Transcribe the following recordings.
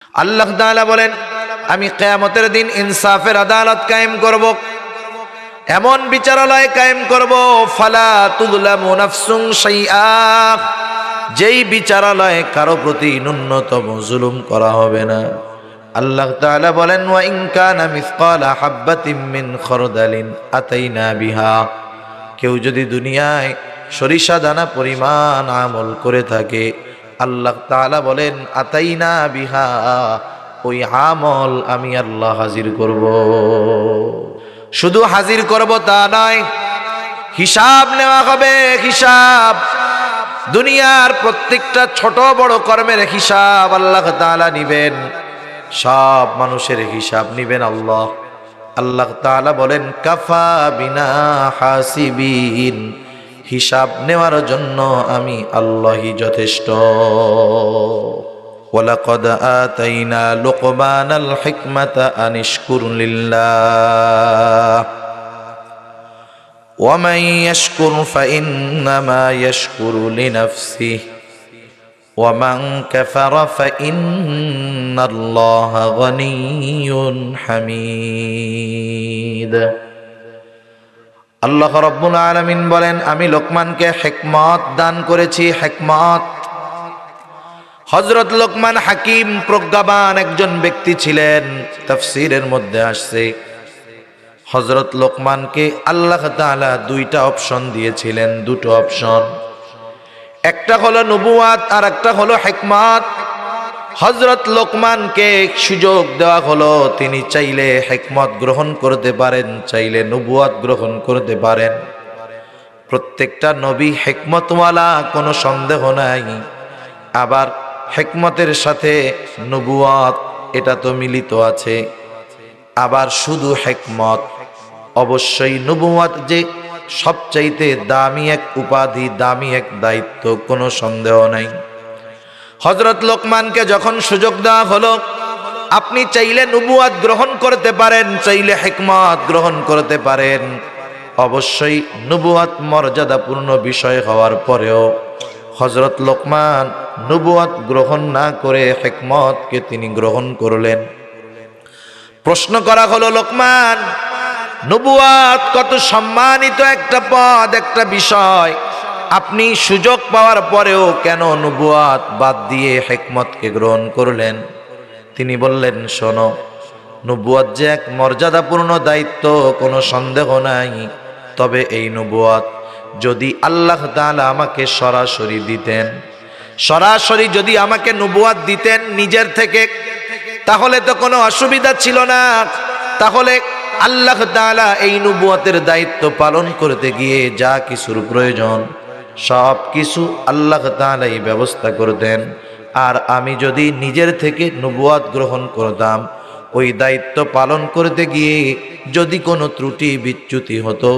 আল্লাহ তাআলা বলেন, আমি কিয়ামতের দিন ইনসাফের আদালত কায়েম করব, এমন বিচারালয় কায়েম করব, ফালা তুযলামু নাফসুন শাইআ, যেই বিচারালয়ে কারো প্রতি ন্যূনতম জুলুম করা হবে না। আল্লাহ তাআলা বলেন, ওয়া ইন কানা মিসকালা হাববাতিন মিন খরদালিন আতাইনা বিহা, কেউ যদি দুনিয়ায় সরিষা দানা পরিমাণ আমল করে থাকে, আল্লাহ তাআলা বলেন আতাইনা বিহা, ওই আমল আমি আল্লাহ হাজির করব। শুধু হাজির করব তা নয়, হিসাব নেওয়া হবে। হিসাব, দুনিয়ার প্রত্যেকটা ছোট বড় কর্মের হিসাব আল্লাহ তাআলা নিবেন। সব মানুষের হিসাব নিবেন আল্লাহ। আল্লাহ তাআলা বলেন, কাফা বিনা হাসিবিন, হিসাব নেওয়ার জন্য আমি আল্লাহই যথেষ্ট। ওয়ালাকাদ আতাইনা লুকমানাল হিকমাতা আনিশকুর লিল্লাহ ওয়া মান ইয়াশকুর ফাইন্নামা ইয়াশকুরু লিনাফসিহি ওয়া মান কাফারা ফাইন্নাল্লাহা গনিয়্যুন হামিদ। আল্লাহ রাব্বুল আলামিন বলেন, আমি লোকমানকে হিকমত দান করেছি। হিকমত, হযরত লোকমান হাকিম, প্রজ্ঞাবান একজন ব্যক্তি ছিলেন। তাফসীরের মধ্যে আসছে, হযরত লোকমানকে আল্লাহ তাআলা দুইটা অপশন দিয়েছিলেন, দুটো অপশন। একটা হলো নবুয়াত আর একটা হলো হিকমত। হযরত লোকমানকে সুযোগ দেওয়া হলো, তিনি চাইলে হিকমত গ্রহণ করতে পারেন, চাইলে নবুয়াত গ্রহণ করতে পারেন। প্রত্যেকটা নবী হিকমতওয়ালা, কোনো সন্দেহ নাই। আবার হিকমতের সাথে নবুয়াত এটা তো মিলিত আছে। আবার শুধু হিকমত, অবশ্যই নবুয়াত যে সবচাইতে দামি এক উপাধি, দামি এক দায়িত্ব, কোনো সন্দেহ নাই। হযরত লোকমানকে যখন সুযোগ দেওয়া হলো, আপনি চাইলে নবুয়াত গ্রহণ করতে পারেন, চাইলে হিকমত গ্রহণ করতে পারেন। অবশ্যই নবুয়াত মর্যাদাপূর্ণ বিষয় হওয়ার পরেও হযরত লোকমান নবুয়াত গ্রহণ না করে হিকমতকে তিনি গ্রহণ করলেন। প্রশ্ন করা হলো, লোকমান, নবুয়াত কত সম্মানিত একটা পদ, একটা বিষয়, আপনি সুযোগ পাওয়ার পরেও কেন নবুয়াত বাদ দিয়ে হিকমতকে গ্রহণ করলেন? তিনি বললেন, শোনো, নবুয়াত যে এক মর্যাদাপূর্ণ দায়িত্ব, কোনো সন্দেহ নাই। তবে এই নবুয়াত যদি আল্লাহ তাআলা আমাকে সরাসরি দিতেন, সরাসরি যদি আমাকে নবুয়াত দিতেন নিজের থেকে, তাহলে তো কোনো অসুবিধা ছিল না। তাহলে আল্লাহ তাআলা এই নবুয়াতের দায়িত্ব পালন করতে গিয়ে যা কিছুর প্রয়োজন সব কিছু আল্লাহ তাআলাই ব্যবস্থা করতেন। আর আমি যদি নিজের থেকে নবুয়াত গ্রহণ করতাম, ওই দায়িত্ব পালন করতে গিয়ে যদি কোনো ত্রুটি বিচ্যুতি হতো,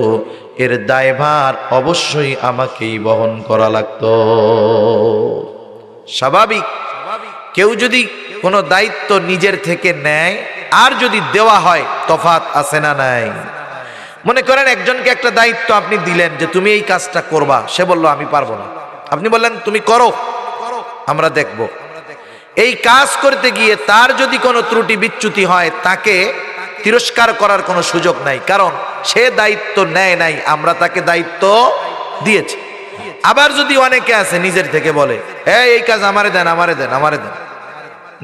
এর দায়ভার অবশ্যই আমাকেই বহন করা লাগতো। স্বাভাবিক, কেউ যদি কোনো দায়িত্ব নিজের থেকে নেয় আর যদি দেওয়া হয়, তফাৎ আছে না নাই? মনে করেন একজনকে একটা দায়িত্ব আপনি দিলেন যে তুমি এই কাজটা করবা, সে বলল আমি পারবো না। আপনি বললেন তুমি করো, আমরা দেখব। এই কাজ করতে গিয়ে তার যদি কোনো ত্রুটি বিচ্যুতি হয়, তাকে তিরস্কার করার কোনো সুযোগ নাই, কারণ সে দায়িত্ব নেয় নাই, আমরা তাকে দায়িত্ব দিয়েছি। আবার যদি অনেকে আছে নিজের থেকে বলে, এই কাজ আমারে দেন, আমারে দেন, আমারে দেন,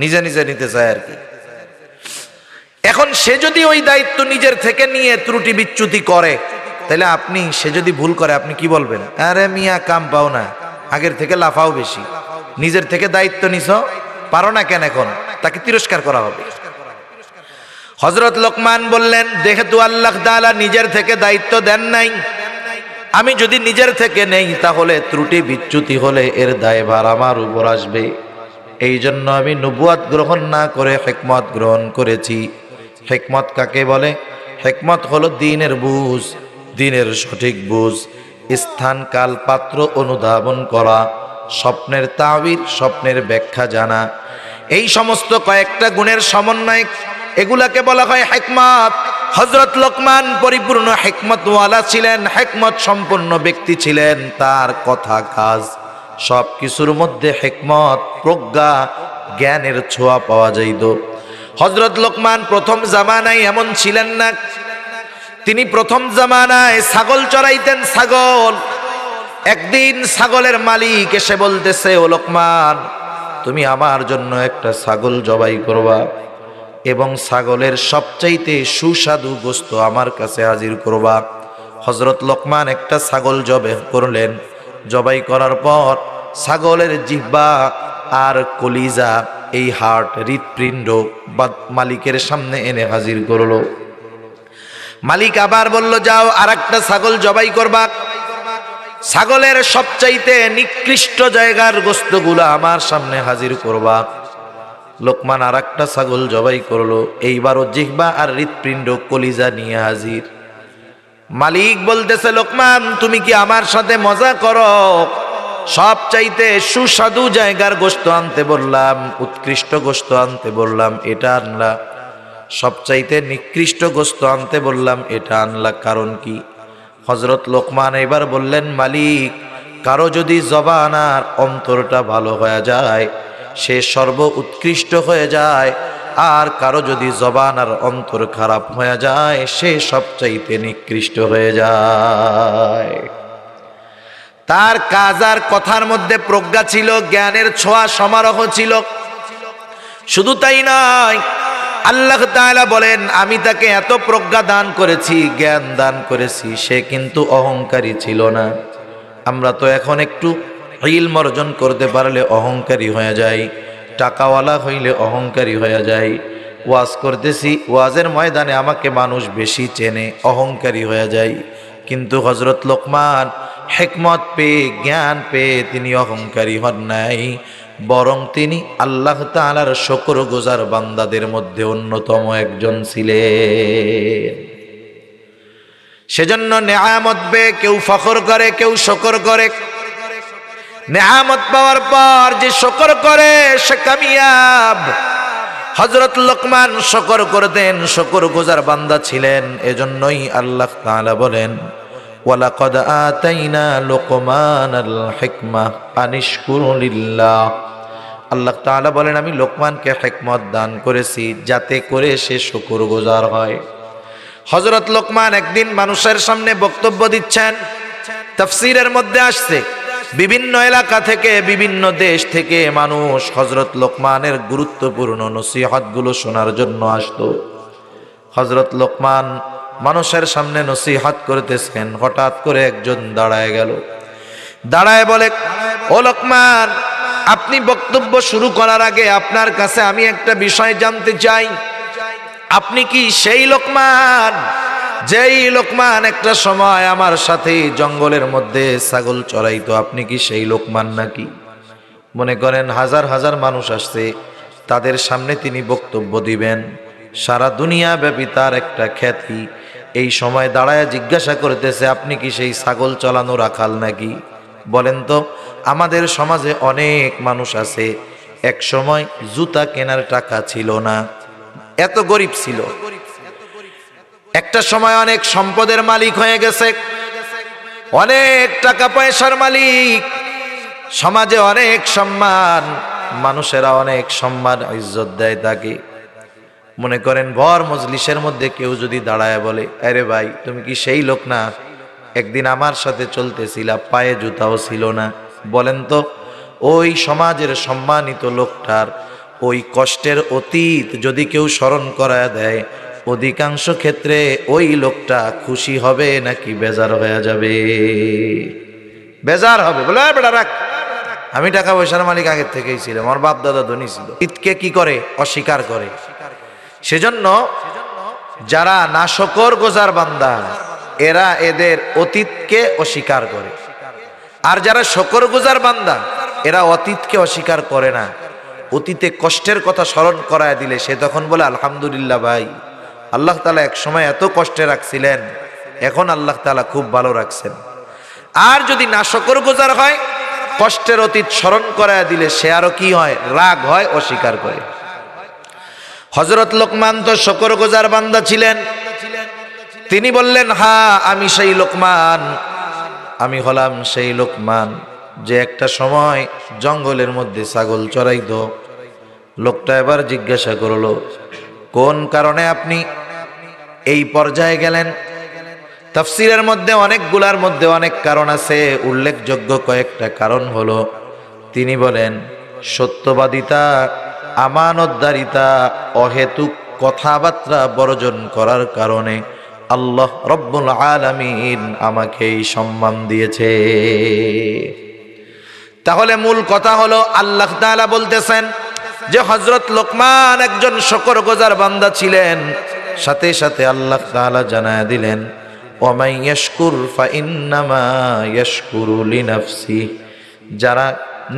নিজে নিজে নিতে চায় আর কি। এখন সে যদি ওই দায়িত্ব নিজের থেকে নিয়ে ত্রুটি বিচ্যুতি করে, তাহলে আপনি, সে যদি ভুল করে, আপনি কি বলবেন? আরে মিয়া, কাম পাও না, আগের থেকে লাফাও বেশি, নিজের থেকে দায়িত্ব নিছ, পারো না কেন? এখন তাকে তিরস্কার করা হবে। হযরত লোকমান বললেন, যেহেতু আল্লাহ তাআলা নিজের থেকে দায়িত্ব দেন নাই, আমি যদি নিজের থেকে নেই, তাহলে ত্রুটি বিচ্যুতি হলে এর দায়ভার আমার উপর আসবে। এই জন্য আমি নবুয়াত গ্রহণ না করে হিকমত গ্রহণ করেছি। হিকমত কাকে বলে? হিকমত হলো দ্বীনের বুঝ, দ্বীনের সঠিক বুঝ, স্থান কাল পাত্র অনুধাবন করা, স্বপ্নের তাবির, স্বপ্নের ব্যাখ্যা জানা, এই সমস্ত কয়েকটা গুণের সমন্বয়, এগুলাকে বলা হয় হিকমত। হযরত লোকমান পরিপূর্ণ হিকমতওয়ালা ছিলেন, হিকমত সম্পন্ন ব্যক্তি ছিলেন। তার কথা, কাজ, সব কিছুর মধ্যে হিকমত, প্রজ্ঞা, জ্ঞানের ছোঁয়া পাওয়া যাইত। হযরত লোকমান প্রথম জামানায় এমন ছিলেন না। তিনি প্রথম জামানায় ছাগল চড়াইতেন। ছাগল, একদিন ছাগলের মালিক এসে বলতেছে, ও লোকমান, তুমি আমার জন্য একটা ছাগল জবাই করবা এবং ছাগলের সবচাইতে সুস্বাদু গোশত আমার কাছে হাজির করবা। হযরত লোকমান একটা ছাগল জবাই করলেন। জবাই করার পর ছাগলের জিহ্বা আর কলিজা, এই হার্ট, হৃৎপিণ্ড মালিকের সামনে এনে হাজির করলো। মালিক আবার বলল, যাও আর একটা ছাগল জবাই করবা। ছাগলের সবচাইতে নিকৃষ্ট জায়গার গোশতগুলো আমার সামনে হাজির করবা। লোকমান আর একটা ছাগল জবাই করলো। এইবারও জিহ্বা আর হৃৎপিণ্ড কলিজা নিয়ে হাজির। মালিক বলতেছে, লোকমান, তুমি কি আমার সাথে মজা করো? সবচাইতে সুস্বাদু জায়গার গোশত আনতে বললাম, উৎকৃষ্ট গোশত আনতে বললাম, এটা আনলা। সবচাইতে নিকৃষ্ট গোশত আনতে বললাম, এটা আনলা, কারণ কি? হযরত লোকমান এবার বললেন, মালিক, কারো যদি জবান আর অন্তরটা ভালো হয়ে যায় সে সর্ব উৎকৃষ্ট হয়ে যায়, আর কারো যদি জবান আর অন্তর খারাপ হয়ে যায় সে সবচাইতে নিকৃষ্ট হয়ে যায়। তার কাজ আর কথার মধ্যে প্রজ্ঞা ছিল, জ্ঞানের ছোঁয়া সমারোহ ছিল। শুধু তাই নয়, আল্লাহ তাআলা বলেন, আমি তাকে এত প্রজ্ঞা দান করেছি, জ্ঞান দান করেছি, সে কিন্তু অহংকারী ছিল না। আমরা তো এখন একটু ইলম অর্জন করতে পারলে অহংকারী হয়ে যাই, টাকাওয়ালা হইলে অহংকারী হয়ে যাই। ওয়াজ করতেছি, ওয়াজের ময়দানে আমাকে মানুষ বেশি চেনে, অহংকারী হয়ে যাই। কিন্তু হযরত লোকমান হিকমত পেয়ে, জ্ঞান পেয়ে তিনি অহংকারী হন নাই, বরং তিনি আল্লাহ তাআলার শুকরগুজার বান্দাদের মধ্যে অন্যতম একজন ছিলেন। সেজন্য নেয়ামত পেয়ে কেউ ফখর করে, কেউ শুকর করে। নেয়ামত পাওয়ার পর যে শুকর করে সে কামিয়াব। হযরত লোকমান শুকর করতেন, শুকরগুজার বান্দা ছিলেন। এজন্যই আল্লাহ তাআলা বলেন, ওয়ালাকাদ আতাইনা লোকমানাল হিকমাহ আনিশকুরু লিল্লাহ। আল্লাহ তাআলা বলেন, আমি লোকমানকে হিকমত দান করেছি যাতে করে সে শুকরগুজার হয়। হযরত লোকমান একদিন মানুষের সামনে বক্তব্য দিচ্ছেন। তাফসীরের মধ্যে আসছে, বিভিন্ন এলাকা থেকে, বিভিন্ন দেশ থেকে মানুষ হযরত লোকমানের গুরুত্বপূর্ণ নসিহতগুলো শোনার জন্য আসতো। হযরত লোকমান মানুষের সামনে নসিহত করতেছেন, হঠাৎ করে একজন দাঁড়ায় গেল। দাঁড়ায় বলে, ও লোকমান, আপনি বক্তব্য শুরু করার আগে আপনার কাছে আমি একটা বিষয় জানতে চাই। আপনি কি সেই লোকমান যেই লোকমান একটা সময় আমার সাথে জঙ্গলের মধ্যে ছাগল চড়াইতো? আপনি কি সেই লোকমান নাকি? মনে করেন হাজার হাজার মানুষ আসছে, তাদের সামনে তিনি বক্তব্য দিবেন, সারা দুনিয়া ব্যাপী তার একটা খ্যাতি। এই সময় দাঁড়ায় জিজ্ঞাসা করতেছে, আপনি কি সেই ছাগল চলানো রাখাল নাকি? বলেন তো, আমাদের সমাজে অনেক মানুষ আছে, এক সময় জুতা কেনার টাকা ছিল না, এত গরিব ছিল। একটা সময় অনেক সম্পদের মালিক হয়ে গেছে, অনেক টাকা পয়সার মালিক, সমাজে অনেক সম্মান, মানুষেরা অনেক সম্মান ইজ্জত দেয় তাকে। মনে করেন ভর মজলিসের মধ্যে কেউ যদি দাঁড়ায় বলে, আরে ভাই, তুমি কি সেই লোক না, একদিন আমার সাথে চলতেছিলা, পায়ে জুতাও ছিল না? বলেন তো, ওই সমাজের সম্মানিত লোকটার ওই কষ্টের অতীত যদি কেউ স্মরণ করায় দেয়, অধিকাংশ ক্ষেত্রে ওই লোকটা খুশি হবে নাকি বেজার হয়ে যাবে? বেজার হবে। বলে, বেটা রাখ, আমি টাকা পয়সার মালিক আগের থেকেই ছিলাম, আমার বাপ দাদা ধনী ছিল। অতীতকে কি করে? অস্বীকার করে। সেজন্য যারা নাশকরগুজার বান্দা, এরা এদের অতীতকে অস্বীকার করে। আর যারা শুকরগুজার বান্দা, এরা অতীতকে অস্বীকার করে না। অতীতে কষ্টের কথা স্মরণ করায় দিলে সে তখন বলে, আলহামদুলিল্লাহ ভাই, আল্লাহ তাআলা এক সময় এত কষ্টে রাখছিলেন, এখন আল্লাহ তাআলা খুব ভালো রাখছেন। আর যদি নাশকরগুজার হয়, কষ্টের অতীত স্মরণ করায় দিলে সে আরো কি হয়? রাগ হয়, অস্বীকার করে। হযরত লোকমান তো শুকরগুজার বান্দা ছিলেন। তিনি বললেন, হ্যাঁ, আমি সেই লোকমান, আমি হলাম সেই লোকমান যে একটা সময় জঙ্গলের মধ্যে ছাগল চড়াইতো। লোকটা এবার জিজ্ঞাসা করলো, কোন কারণে আপনি এই পর্যায়ে গেলেন? তাফসীরের মধ্যে অনেকগুলার মধ্যে অনেক কারণ আছে, উল্লেখযোগ্য কয়েকটা কারণ হলো, তিনি বলেন সত্যবাদিতা, আমানতদারিতা, অহেতুক কথাবার্তা বর্জন করার কারণে আল্লাহ রব্বুল আলামিন আমাকে এই সম্মান দিয়েছে। তাহলে মূল কথা হলো আল্লাহ তাআলা বলতেছেন যে হযরত লোকমান একজন শুকরগুজার বান্দা ছিলেন। সাথে সাথে আল্লাহ তাআলা জানায়া দিলেন, ওয়ামান ইয়াশকুর ফাইন্নামা ইয়াশকুরু লিনাফসি, যারা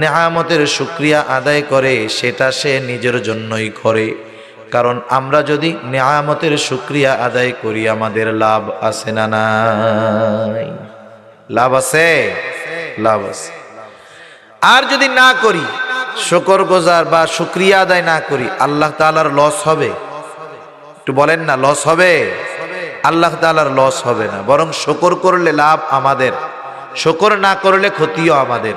নেয়ামতের শুকরিয়া আদায় করে সেটা সে নিজের জন্যই করে। কারণ আমরা যদি নেয়ামতের শুকরিয়া আদায় করি আমাদের লাভ আছে না নাই? লাভ আছে, লাভ আছে। আর যদি না করি, শুকরগুজার বা শুকরিয়া আদায় না করি, আল্লাহ তাআলার লস হবে? একটু বলেন না, লস হবে? আল্লাহ তাআলার লস হবে না, বরং শুকর করলে লাভ আমাদের, শুকর না করলে ক্ষতিও আমাদের।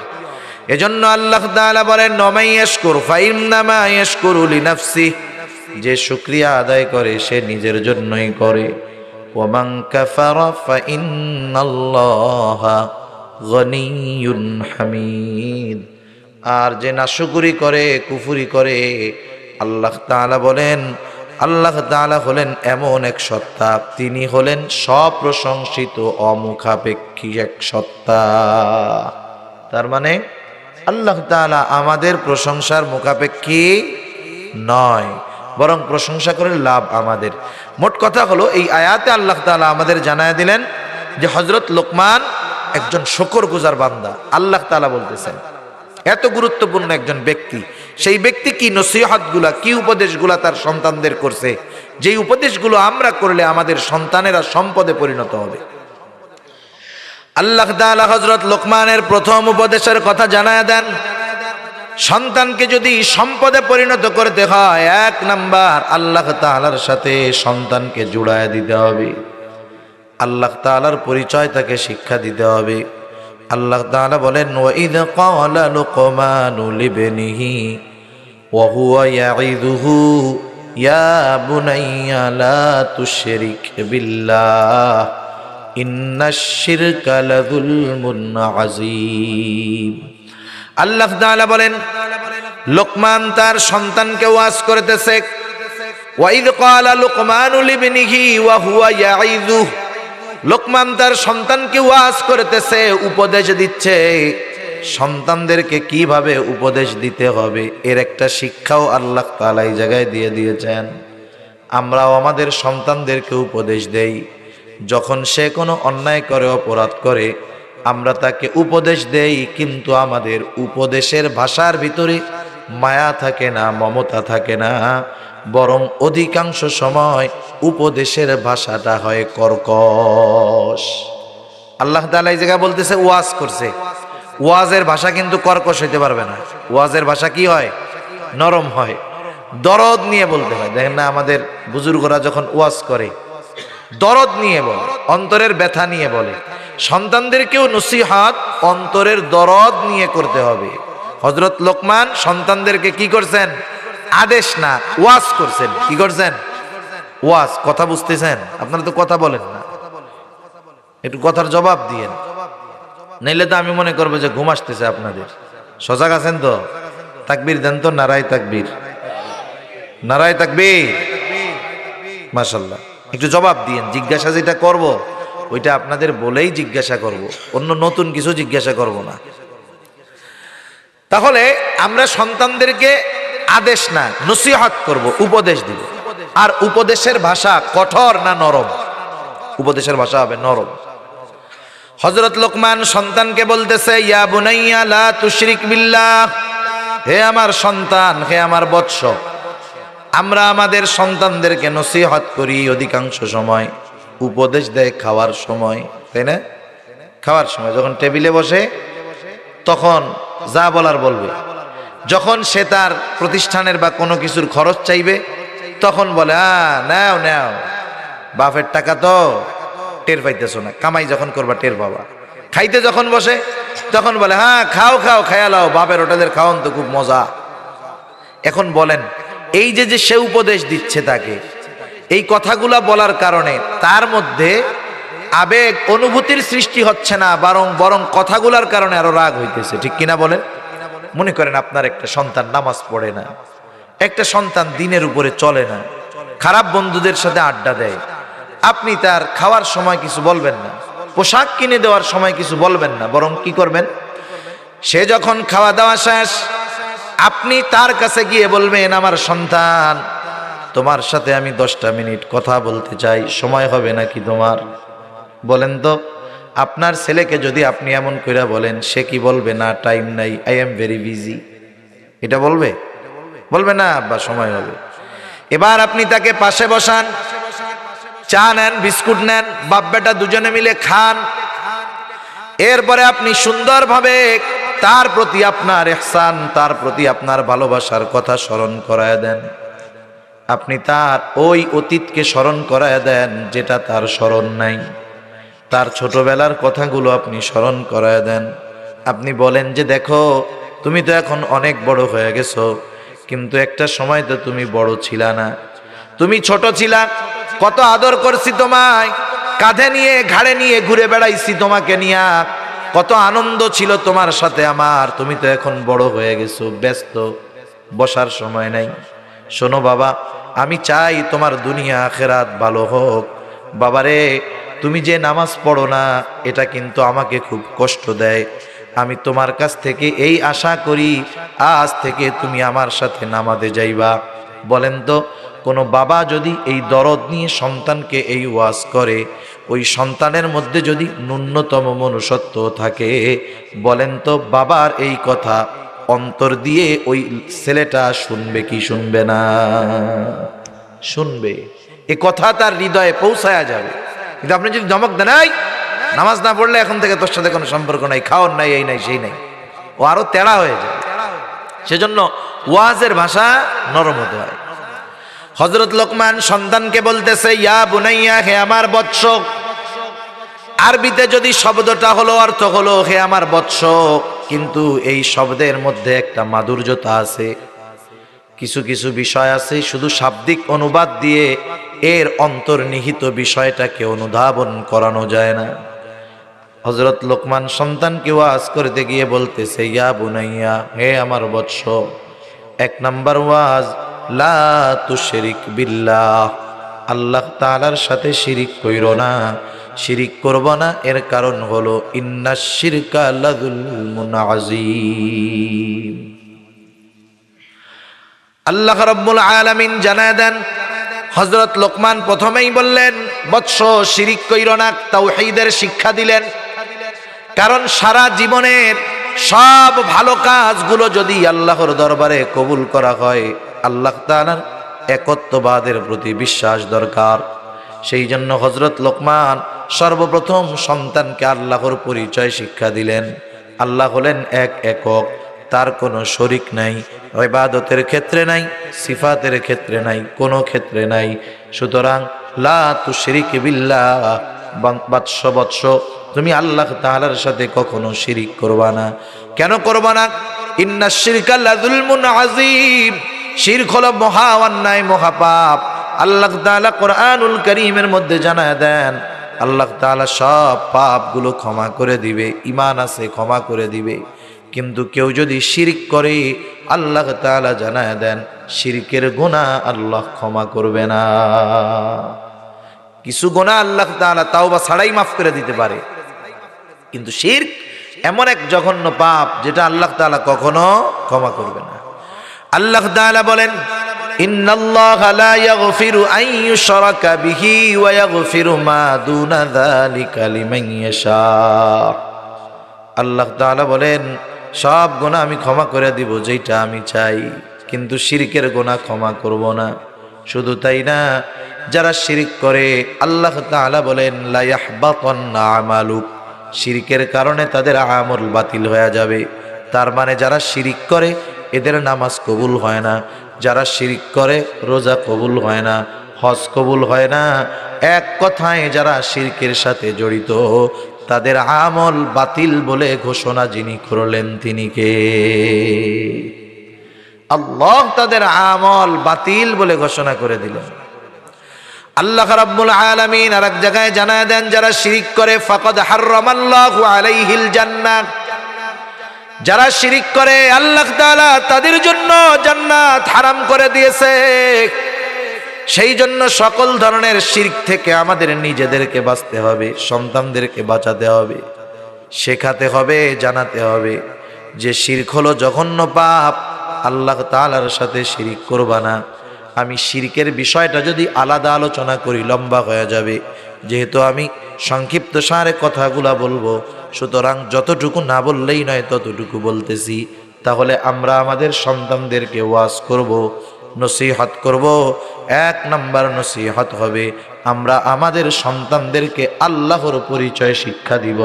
এজন্য আল্লাহ তাআলা বলেন, ওয়ামান ইয়াশকুর ফাইন্নামা ইয়াশকুরু লিনাফসি, যে শুকরিয়া আদায় করে সে নিজের জন্যই করে। ওয়ামান কাফারা ফাইন্নাল্লাহা গনিয়্যুন হামিদ, আর যে নাশুকরি করে, কুফরি করে, আল্লাহ তাআলা বলেন, আল্লাহ তাআলা হলেন এমন এক সত্তা, তিনি হলেন স্বপ্রশংসিত অমুখাপেক্ষী এক সত্তা। তার মানে আল্লাহ তাআলা আমাদের প্রশংসার মুখাপেক্ষী নয়, বরং প্রশংসা করে লাভ আমাদের। মোট কথা হলো এই আয়াতে আল্লাহ তাআলা আমাদের জানায় দিলেন যে হযরত লোকমান একজন শুকরগুজার বান্দা। আল্লাহ তাআলা বলতেছেন এত গুরুত্বপূর্ণ একজন ব্যক্তি, সেই ব্যক্তি কি নসিহতগুলা, কি উপদেশগুলা তার সন্তানদের করছে, যেই উপদেশগুলো আমরা করলে আমাদের সন্তানেরা সম্পদে পরিণত হবে। আল্লাহ তাআলা হযরত লোকমানের প্রথম উপদেশের কথা জানায় দেন, সন্তানকে যদি সম্পদে পরিণত করতে হয়, এক নাম্বার আল্লাহ তাআলার সাথে সন্তানকে জুড়ায় দিতে হবে, আল্লাহ তাআলার পরিচয় তাকে শিক্ষা দিতে হবে। আল্লাহ তাআলা বলেন, ওয়াইদ ক্বালা লুকমানু লিবনিহি ওয়া হুয়া ইয়াইদুহু ইয়া বুনাইয়া লা তুশরিক বিল্লাহ ইন্নাশ শিরকা লাযুলমুন আযীম। আল্লাহ তাআলা বলেন, লোকমান তার সন্তানকে ওয়াজ করতেছে, ওয়াইদ ক্বালা লুকমানু লিবনিহি ওয়া হুয়া ইয়াইদুহু, লোকমান তার সন্তানকে ওয়াজ করতেছে, উপদেশ দিচ্ছে, সন্তানদেরকে কিভাবে উপদেশ দিতে হবে এর একটা শিক্ষাও আল্লাহ তাআলা এই জায়গায় দিয়ে দিয়েছেন। আমরাও আমাদের সন্তানদেরকে উপদেশ দেই, যখন সে কোনো অন্যায় করে, অপরাধ করে, আমরা তাকে উপদেশ দেই, কিন্তু আমাদের উপদেশের ভাষার ভিতরে মায়া থাকে না, মমতা থাকে না, বরং অধিকাংশ সময় উপদেশের ভাষাটা হয় কর্কশ। আল্লাহ তাআলা এই জায়গায় বলতেছে ওয়াজ করছে, ওয়াজের ভাষা কিন্তু কর্কশ হইতে পারবে না। ওয়াজের ভাষা কি হয়? নরম হয়, দরদ নিয়ে বলতে হয়। দেখেন না, আমাদের বুজুর্গরা যখন ওয়াজ করে দরদ নিয়ে বলে, অন্তরের ব্যথা নিয়ে বলে। সন্তানদেরকেও নসিহত অন্তরের দরদ নিয়ে করতে হবে। হযরত লোকমান সন্তানদেরকে কি করছেন? আদেশ না, ওয়াজ করছেন। কি করছেন? ওয়াজ। কথা বুঝতেছেন? আপনারা তো কথা বলেন না, একটু কথার জবাব দিয়েন, নাইলে তো আমি মনে করবো যে ঘুম আসতেছে আপনাদের। সজাগ আছেন তো? তাকবীর দেন তো, নারায়ে তাকবীর, নারায়ে তাকবীর, মাশাআল্লাহ। একটু জবাব দিয়েন। জিজ্ঞাসা যেটা করব ওইটা আপনাদের বলেই জিজ্ঞাসা করব, অন্য নতুন কিছু জিজ্ঞাসা করব না। তাহলে আমরা সন্তানদেরকে আদেশ না, নসিহত করব, উপদেশ দিব। আর উপদেশের ভাষা কঠোর না নরম? উপদেশের ভাষা হবে নরম। হযরত লোকমান সন্তানকে বলতেছে, ইয়া বুনাইয়া লা তুশরিক বিল্লাহ, হে আমার সন্তান, হে আমার বৎস। আমরা আমাদের সন্তানদেরকে নসিহত করি অধিকাংশ সময়, উপদেশ দেয় খাওয়ার সময়, তাই না? খাওয়ার সময় যখন টেবিলে বসে তখন যা বলার বলবে। যখন সে তার প্রতিষ্ঠানের বা কোনো কিছুর খরচ চাইবে তখন বলে, নাও নাও, বাপের টাকা তো টের পাইতেছো না, কামাই যখন করবা টের পাবা। খাইতে যখন বসে তখন বলে, হ্যাঁ খাও খাও, খায়া লাও, বাপের হোটেলের খাওয়ান তো খুব মজা। এখন বলেন, এই যে যে সে উপদেশ দিচ্ছে তাকে, এই কথাগুলা বলার কারণে তার মধ্যে আবেগ অনুভূতির সৃষ্টি হচ্ছে না, বরং কথাগুলার কারণে আরো রাগ হইতেছে, ঠিক কিনা বলেন? মনে করেন আপনার একটা সন্তান নামাজ পড়ে না, একটা সন্তান দিনের উপরে চলে না, খারাপ বন্ধুদের সাথে আড্ডা দেয়, আপনি তার খাওয়ার সময় কিছু বলবেন না, পোশাক কিনে দেওয়ার সময় কিছু বলবেন না, বরং কি করবেন? সে যখন খাওয়া দাওয়া শেষ, আপনি তার কাছে গিয়ে বলবেন, আমার সন্তান, তোমার সাথে আমি 10টা মিনিট কথা বলতে চাই, সময় হবে নাকি তোমার? বলেন তো, আপনার ছেলেকে যদি আপনি এমন করে বলেন, সে কি বলবে? না, টাইম নাই, আই এম ভেরি বিজি। এটা বলবে? বলবে না, আব্বা সময় হবে। এবার আপনি তাকে পাশে বসান, চা নেন, বিস্কুট নেন, বাপ বেটা দুজনে মিলে খান। এরপরে আপনি সুন্দরভাবে তার প্রতি আপনার ইহসান, তার প্রতি আপনার ভালোবাসার কথা স্মরণ করায় দেন। আপনি তার ওই অতীতকে স্মরণ করায় দেন যেটা তার স্মরণ নাই, তার ছোটবেলার কথাগুলো আপনি স্মরণ করায় দেন। আপনি বলেন যে, দেখো, তুমি তো এখন অনেক বড় হয়ে গেছো, কিন্তু একটা সময় তো তুমি বড় ছিলা না, তুমি ছোট ছিলা, কত আদর করছি তোমায়, কাঁধে নিয়ে ঘাড়ে নিয়ে ঘুরে বেড়াইছি তোমাকে নিয়া, কত আনন্দ ছিল তোমার সাথে আমার, তুমি তো এখন বড় হয়ে গেছো, ব্যস্ত, বসার সময় নাই। শোনো বাবা, আমি চাই তোমার দুনিয়া আখেরাত ভালো হোক। বাবারে, তুমি যে নামাজ পড়ো না, এটা কিন্তু আমাকে খুব কষ্ট দেয়। আমি তোমার কাছ থেকে এই আশা করি, আজ থেকে তুমি আমার সাথে নামাজে যাইবা। বলেন তো, কোনো বাবা যদি এই দরদ নিয়ে সন্তানকে এই ওয়াজ করে, ওই সন্তানের মধ্যে যদি ন্যূনতম মনুষ্যত্ব থাকে, বলেন তো বাবার এই কথা অন্তর দিয়ে ওই ছেলেটা শুনবে কি শুনবে না? শুনবে। এ কথা তার হৃদয়ে পৌঁছায়া যাবে। কিন্তু আপনি যদি ধমক দেন, এই নামাজ না পড়লে এখন থেকে তোর সাথে কোনো সম্পর্ক নাই, খাওয়ার নাই, এই নাই সেই নাই, ও আরো তেড়া হয়ে যায়। সেজন্য ওয়াজের ভাষা নরম হতে হয়। হযরত লোকমান সন্তানকে বলতেছে, ইয়া বুনাইয়া, হে আমার বৎস। আরবিতে যদি শব্দটা হলো, অর্থ হলো হে আমার বৎস, কিন্তু এই শব্দের মধ্যে একটা মাধুর্যতা আছে। কিছু কিছু বিষয় আছে শুধু শাব্দিক অনুবাদ দিয়ে এর অন্তর্নিহিত বিষয়টাকে অনুধাবন করানো যায় না। হযরত লোকমান সন্তানকে ওয়াজ করতে গিয়ে বলতেছে, ইয়া বুনাইয়া, হে আমার বৎস, 1 নাম্বার ওয়াজ, লা তুশরিক বিল্লাহ, আল্লাহ তাআলার সাথে শিরিক কইরো না। শিরিক করব না, এর কারণ হলো ইন্নাশ শিরকা লাযুলমুন আযীম। আল্লাহ রাব্বুল আলামিন জানায় দেন, হযরত লোকমান প্রথমেই বললেন, বৎস শিরিক কইরো না, তাওহীদের শিক্ষা দিলেন। কারণ সারা জীবনের সব ভালো কাজগুলো যদি আল্লাহর দরবারে কবুল করা হয়, আল্লাহ তাআলার একত্ববাদের প্রতি বিশ্বাস দরকার। সেই জন্য হযরত লোকমান সর্বপ্রথম সন্তানকে আল্লাহর পরিচয় শিক্ষা দিলেন। আল্লাহ হলেন এক একক, তার কোনো শরিক নাই, ইবাদতের ক্ষেত্রে নাই, সিফাতের ক্ষেত্রে নাই, কোনো ক্ষেত্রে নাই। সুতরাং লা তুশরিক বিল্লাহ, বৎস, তুমি আল্লাহ তাআলার সাথে কখনো শিরিক করবা না। কেন করবা না? ইন্নাশ শিরকা লাযুলমুন আযীম, শিরক হলো মহা অন্যায়, মহাপাপ। আল্লাহ তাআলা কোরআনুল কারীমের মধ্যে জানায় দেন, আল্লাহ তাআলা সব পাপগুলো ক্ষমা করে দিবে, ঈমান আছে ক্ষমা করে দিবে। কিন্তু কেউ যদি শিরিক করে, আল্লাহ তাআলা জানায় দেন শিরকের গুনাহ আল্লাহ ক্ষমা করবে না। কিছু গুনাহ আল্লাহ তাআলা তাওবা ছাড়াই মাফ করে দিতে পারে, কিন্তু শিরক এমন এক জঘন্য পাপ যেটা আল্লাহ তাআলা কখনো ক্ষমা করবে না। আল্লাহ তাআলা বলেন, ইন্নাল্লাহা লা ইয়াগফিরু আন ইউশরাকা বিহি ওয়া ইয়াগফিরু মা দুনা যালিকা লিমান ইয়াশা। আল্লাহ তাআলা বলেন, সব গুনাহ আমি ক্ষমা করে দিব যেটা আমি চাই, কিন্তু শিরকের গুনাহ ক্ষমা করব না। শুধু তাই না, যারা শিরিক করে আল্লাহ তাআলা বলেন, লা ইয়াহবাতান্না আমালুক, শিরকের কারণে তাদের আমল বাতিল হয়ে যাবে। তার মানে যারা শিরিক করে এদের নামাজ কবুল হয় না, যারা শিরিক করে রোজা কবুল হয় না, হজ কবুল হয় না। এক কথায় যারা শিরকের সাথে জড়িত তাদের আমল বাতিল বলে ঘোষণা যিনি করলেন তিনি কে? আল্লাহ তাদের আমল বাতিল বলে ঘোষণা করে দিলেন। আল্লাহ রাব্বুল আলামিন আরেক জায়গায় জানায় দেন, যারা শিরিক করে ফাকাদ হারামাল্লাহু আলাইহিল জান্নাহ, যারা শিরিক করে আল্লাহ তাআলা তাদের জন্য জান্নাত হারাম করে দিয়েছে। সেই জন্য সকল ধরনের শিরক থেকে আমাদের নিজেদেরকে বাঁচতে হবে, সন্তানদেরকে বাঁচাতে হবে, শেখাতে হবে, জানাতে হবে যে শিরক হলো জঘন্য পাপ, আল্লাহ তাআলার সাথে শিরিক করবা না। আমি শিরকের বিষয়টা যদি আলাদা আলোচনা করি লম্বা হয়ে যাবে, যেহেতু আমি সংক্ষিপ্ত সারে কথাগুলা বলবো, সুতরাং যতটুকু না বললেই নয় ততটুকু বলতেছি। তাহলে আমরা আমাদের সন্তানদেরকে ওয়াজ করব, নসিহত করব। এক নাম্বার নসিহত হবে আমরা আমাদের সন্তানদেরকে আল্লাহর পরিচয় শিক্ষা দিব,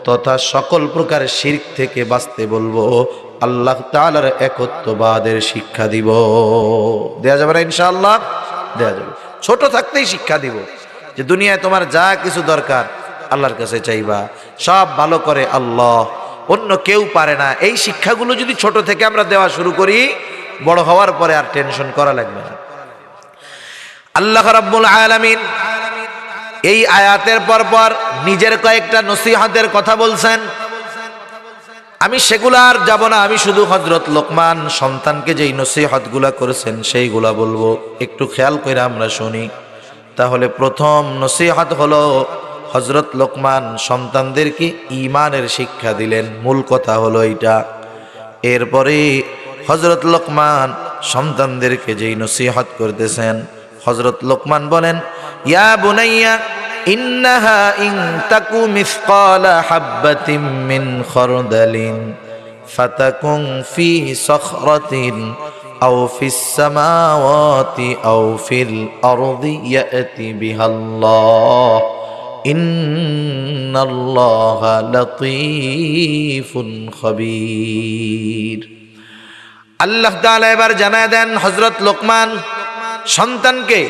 তথা সকল প্রকার শিরক থেকে বাঁচতে বলবো, আল্লাহ তাআলার একত্ববাদের শিক্ষা দিব। দেয়া যাবে না ইনশাআল্লাহ? দেয়া যাবে। ছোট থাকতেই শিক্ষা দিব যে দুনিয়ায় তোমার যা কিছু দরকার আল্লাহর কাছে চাইবা, সব ভালো করে আল্লাহ, অন্য কেউ পারে না। এই শিক্ষাগুলো যদি ছোট থেকে আমরা দেওয়া শুরু করি, বড় হওয়ার পরে আর টেনশন করা লাগবে না। আল্লাহ রাব্বুল আলামিন এই আয়াতের পর নিজের কয়েকটা নসিহতের কথা বলছেন। আমি সেগুলা আর যাব না, আমি শুধু হযরত লোকমান সন্তানকে যেই নসিহতগুলা করেছেন সেইগুলা বলবো, একটু খেয়াল করে আমরা শুনি। তাহলে প্রথম নসিহত হলো হযরত লোকমান সন্তানদেরকে ঈমানের শিক্ষা দিলেন, মূল কথা হলো এইটা। এরপরে হযরত লোকমান সন্তানদেরকে যেই নসিহত করতেছেন, হযরত লোকমান বলেন, ইয়া বুনাইয়া ইন্নাহা ইন তাকু মিসকালা হাববাতিন মিন খারদালিন ফাতাকুন ফি সখরাতিন আও ফিস সামাওয়াতি আও ফিল আরদি ইয়াতি বিহাল্লাহ ইন্নাল্লাহা লাতীফুন খাবীর। আল্লাহ তাআলা এবার জানায় দেন, হযরত লোকমান সন্তানকে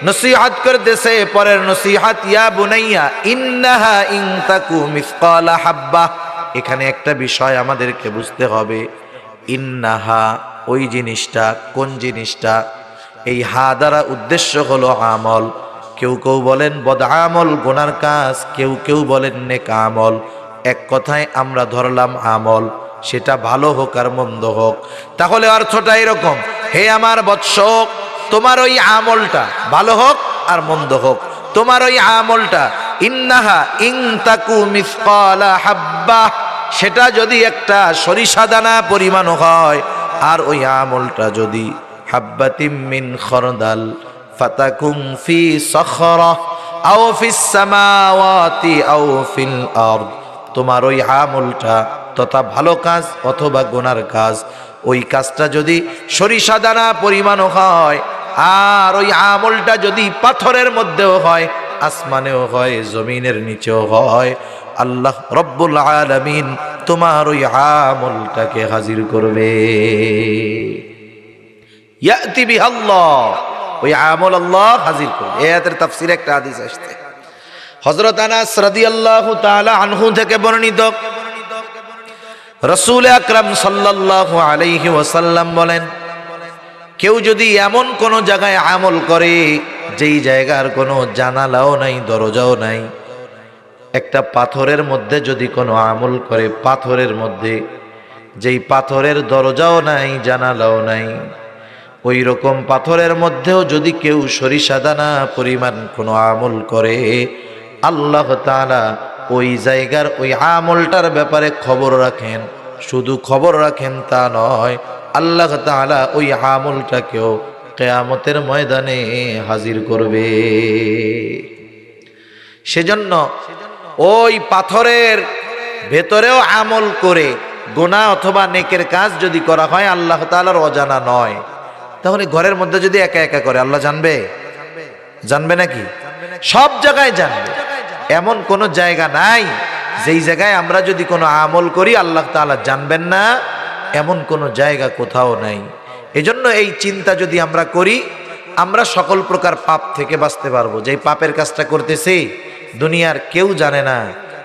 নসিহত করতেছে, পরের নসিহত, ইয়া বুনাইয়া ইন্নাহা ইন তাকু মিসকালা হাব্বা। এখানে একটা বিষয় আমাদেরকে বুঝতে হবে, ইন্নাহা ওই জিনিসটা, কোন জিনিসটা? এই হা দ্বারা উদ্দেশ্য হলো আমল। কেউ কেউ বলেন বদ আমল, গুনার কাজ, কেউ কেউ বলেন নেক আমল। এক কথায় আমরা ধরলাম আমল, সেটা ভালো হোক আর মন্দ হোক। তাহলে অর্থটা এরকম, হে আমার বৎস, তোমার ওই আমলটা ভালো হোক আর মন্দ হোক, তোমার ওই আমলটা ইন্নাহা ইন তাকু মিসকালা হাব্বা, সেটা যদি একটা সরিষা দানা পরিমাণ হয়, আর ওই আমলটা যদি হাব্বাতিম মিন খরদাল ফাতাকুম ফি সখরা আও ফিস সামাওয়াতি আও ফিল আরদ, তোমার ওই আমলটা তথা ভালো কাজ অথবা গুনার কাজ, ওই কাজটা যদি সরিষা দানা পরিমাণ হয়, আর ওই আমলটা যদি পাথরের মধ্যেও হয়, আসমানেও হয়, জমিনের নিচেও হয়, আল্লাহ রব্বুল আলামিন তোমার ওই আমলটাকে হাজির করবে। ইয়াতি বিহাল্লাহ, ওই আমল আল্লাহ হাজির করবে। এই আয়াতের তাফসীরে একটা হাদিস আসছে, হযরত আনাস রাদিয়াল্লাহু তাআলা আনহু থেকে বর্ণিত, রাসূল আকরাম সাল্লাল্লাহু আলাইহি ওয়াসাল্লাম বলেন, কেউ যদি এমন কোন জায়গায় আমল করে যেই জায়গার কোনো জানালাও নাই, দরজাও নাই, একটা পাথরের মধ্যে যদি কোনো আমল করে, পাথরের মধ্যে যেই পাথরের দরজাও নাই, জানালাও নাই, ওই রকম পাথরের মধ্যেও যদি কেউ সরিষা দানা পরিমাণ কোনো আমল করে, আল্লাহ তাআলা ওই জায়গার ওই আমলটার ব্যাপারে খবর রাখেন। শুধু খবর রাখেন তা নয়, আল্লাহ তাআলা ওই আমলটাকেও কিয়ামতের ময়দানে হাজির করবে। সেজন্য ওই পাথরের ভেতরেও আমল করে গুনাহ অথবা নেকের কাজ যদি করা হয়, আল্লাহ তাআলার অজানা নয়। তাহলে ঘরের মধ্যে যদি একা একা করে, আল্লাহ জানবে? জানবে নাকি? সব জায়গায় জানবে। এমন কোন জায়গা নাই যেই জায়গায় আমরা যদি কোনো আমল করি আল্লাহ তাআলা জানবেন না, এমন কোন জায়গা কোথাও নাই। এজন্য এই চিন্তা যদি আমরা করি, আমরা সকল প্রকার পাপ থেকে বাঁচতে পারবো। যেই পাপের কাজটা করতেছি দুনিয়ার কেউ জানে না,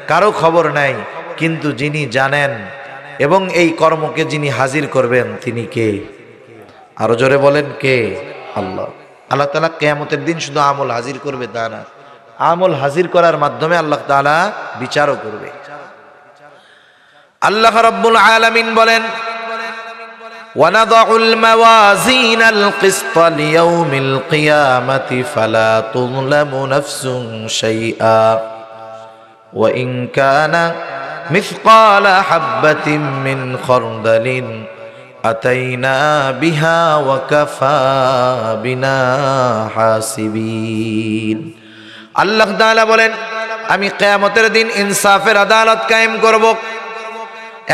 কারো খবর নাই, কিন্তু যিনি জানেন এবং এই কর্মকে যিনি হাজির করবেন তিনি কে? আরো জোরে বলেন কে? আল্লাহ। আল্লাহ তাআলা কিয়ামতের দিন শুধু আমল হাজির করবে তা না, আমল হাজির করার মাধ্যমে আল্লাহ তাআলা বিচারও করবে। আল্লাহ রাব্বুল আলামিন বলেন, وَنَضَعُ الْمَوَازِينَ الْقِسْطَ لِيَوْمِ الْقِيَامَةِ فَلَا تُظْلَمُ نَفْسٌ شَيْئًا وَإِنْ كَانَ مِثْقَالَ حَبَّةٍ مِّنْ خَرْدَلٍ أَتَيْنَا بِهَا وَكَفَى بِنَا حَاسِبِينَ। আল্লাহ তাআলা বলেন, আমি কিয়ামতের দিন ইনসাফের আদালত কায়েম করব,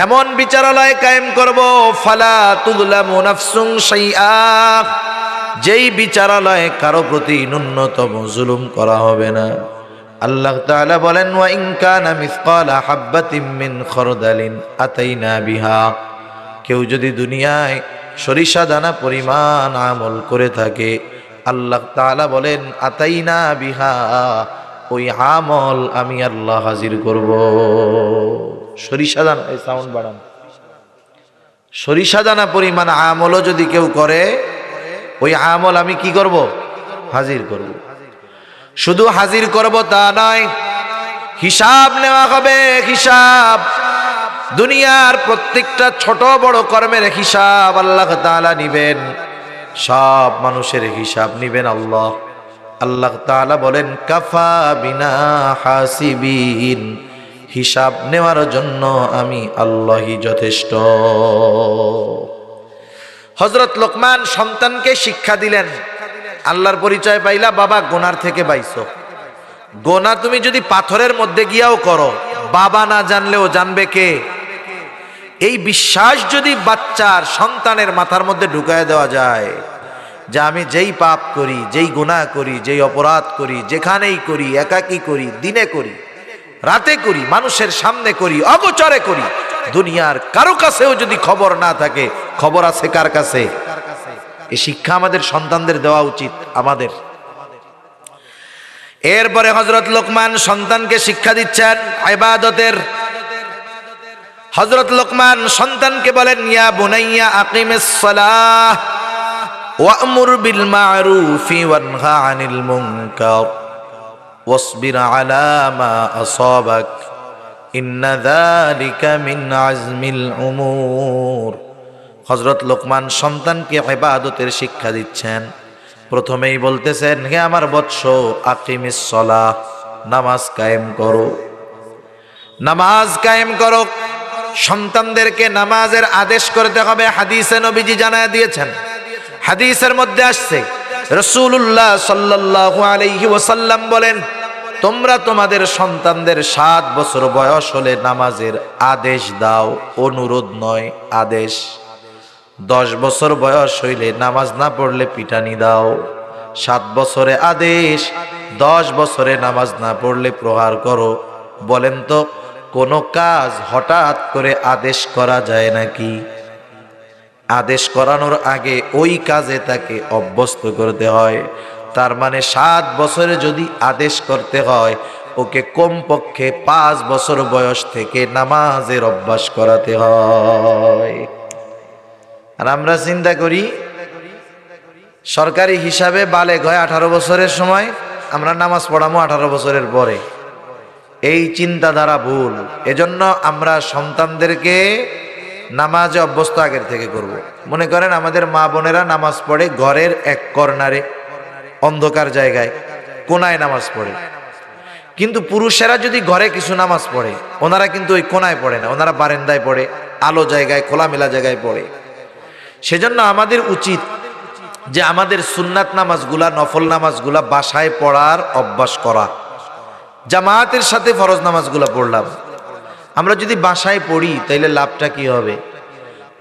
এমন বিচারালয় কায়েম করব, ফালা তুযলামু নাফসুন শাইআ, যেই বিচারালয়ে কারো প্রতি ন্যূনতম জুলুম করা হবে না। আল্লাহ তাআলা বলেন, ওয়া ইন কানা মিসকালা হাববাতিন মিন খরদালিন আতাইনা বিহা, কেউ যদি দুনিয়ায় সরিষা দানা পরিমাণ আমল করে থাকে, আল্লাহ তাআলা বলেন আতাইনা বিহা, ওই আমল আমি আল্লাহ হাজির করব। সরিষা দানা, এই সাউন্ড বাড়ান, সরিষা দানা পরিমাণ আমলও যদি কেউ করে, ওই আমল আমি কি করব? হাজির করব। শুধু হাজির করব তা নয়, হিসাব নেওয়া হবে। হিসাব, দুনিয়ার প্রত্যেকটা ছোট বড় কর্মের হিসাব আল্লাহ তাআলা নিবেন, সব মানুষের হিসাব নিবেন আল্লাহ। আল্লাহ তাআলা বলেন, কাফা বিনা হাসিবিন, হিসাব নেওয়ার জন্য আমি আল্লাহই যথেষ্ট। হযরত লোকমান সন্তানকে শিক্ষা দিলেন, আল্লাহর পরিচয় পাইলা, বাবা গোনার থেকে বাইছো। গোনা তুমি যদি পাথরের মধ্যে গিয়াও করো, বাবা না জানলেও জানবে কে? এই বিশ্বাস যদি বাচ্চার সন্তানের মাথার মধ্যে ঢুকায় দেওয়া যায় যে আমি যেই পাপ করি, যেই গুনাহ করি, যেই অপরাধ করি, যেখানেই করি, একাকী করি, দিনে করি, রাতে করি, মানুষের সামনে করি, অগোচরে করি, দুনিয়ার কারো কাছেও যদি খবর না থাকে, খবর আছে কার কাছে? এই শিক্ষা আমাদের সন্তানদের দেওয়া উচিত আমাদের। এরপরে হযরত লোকমান সন্তানকে শিক্ষা দিচ্ছেন ইবাদতের। হযরত লোকমান সন্তানকে বলেন, ইয়া বুনাইয়া আকিমিস সালাহ ওয়া'মুর বিল মা'রুফি ওয়ানহা আনিল মুনকার ওয়াসবির আলা মা আসাবাক ইন্না যালিকা মিন আজমিল উমুর। হযরত লোকমান সন্তানকে ইবাদতের শিক্ষা দিচ্ছেন। প্রথমেই বলতেছেন, হে আমার বৎস, আকিমিস সালাহ, নামাজ কায়েম করো, নামাজ কায়েম করো। সন্তানদেরকে নামাজের আদেশ করতে হবে। হাদিসে নবীজি জানায় দিয়েছেন, হাদিসের মধ্যে আসছে রাসূলুল্লাহ সাল্লাল্লাহু আলাইহি ওয়াসাল্লাম বলেন, তোমরা তোমাদের সন্তানদের 7 বছর বয়স হলে নামাজের আদেশ দাও, অনুরোধ নয়, আদেশ। 10 বছর বয়স হইলে নামাজ না পড়লে পিটানি দাও। 7 বছরে আদেশ, 10 বছরে নামাজ না পড়লে প্রহার করো। বলেন তো, কোন কাজ হঠাৎ করে আদেশ করা যায় নাকি? আদেশ করানোর আগে ওই কাজে তাকে অভ্যস্ত করতে হয়। তার মানে 7 বছরে যদি আদেশ করতে হয়, ওকে কমপক্ষে 5 বছর বয়স থেকে নামাজের অভ্যাস করাতে হয়। আর আমরা চিন্তা করি সরকারি হিসাবে বালেগ হয় 18 বছরের সময়, আমরা নামাজ পড়াবো 18 বছরের পরে। এই চিন্তাধারা ভুল। এজন্য আমরা সন্তানদেরকে নামাজে অভ্যস্ত আগের থেকে করব। মনে করেন আমাদের মা বোনেরা নামাজ পড়ে ঘরের এক কর্নারে, অন্ধকার জায়গায়, কোনায় নামাজ পড়ে। কিন্তু পুরুষেরা যদি ঘরে কিছু নামাজ পড়ে, ওনারা কিন্তু ওই কোনায় পড়ে না, ওনারা বারান্দায় পড়ে, আলো জায়গায়, খোলামেলা জায়গায় পড়ে। সেজন্য আমাদের উচিত যে আমাদের সুন্নাত নামাজগুলা, নফল নামাজগুলা বাসায় পড়ার অভ্যাস করা। জামায়াতের সাথে ফরজ নামাজগুলা পড়লাম, আমরা যদি বাসায় পড়ি তাইলে লাভটা কি হবে?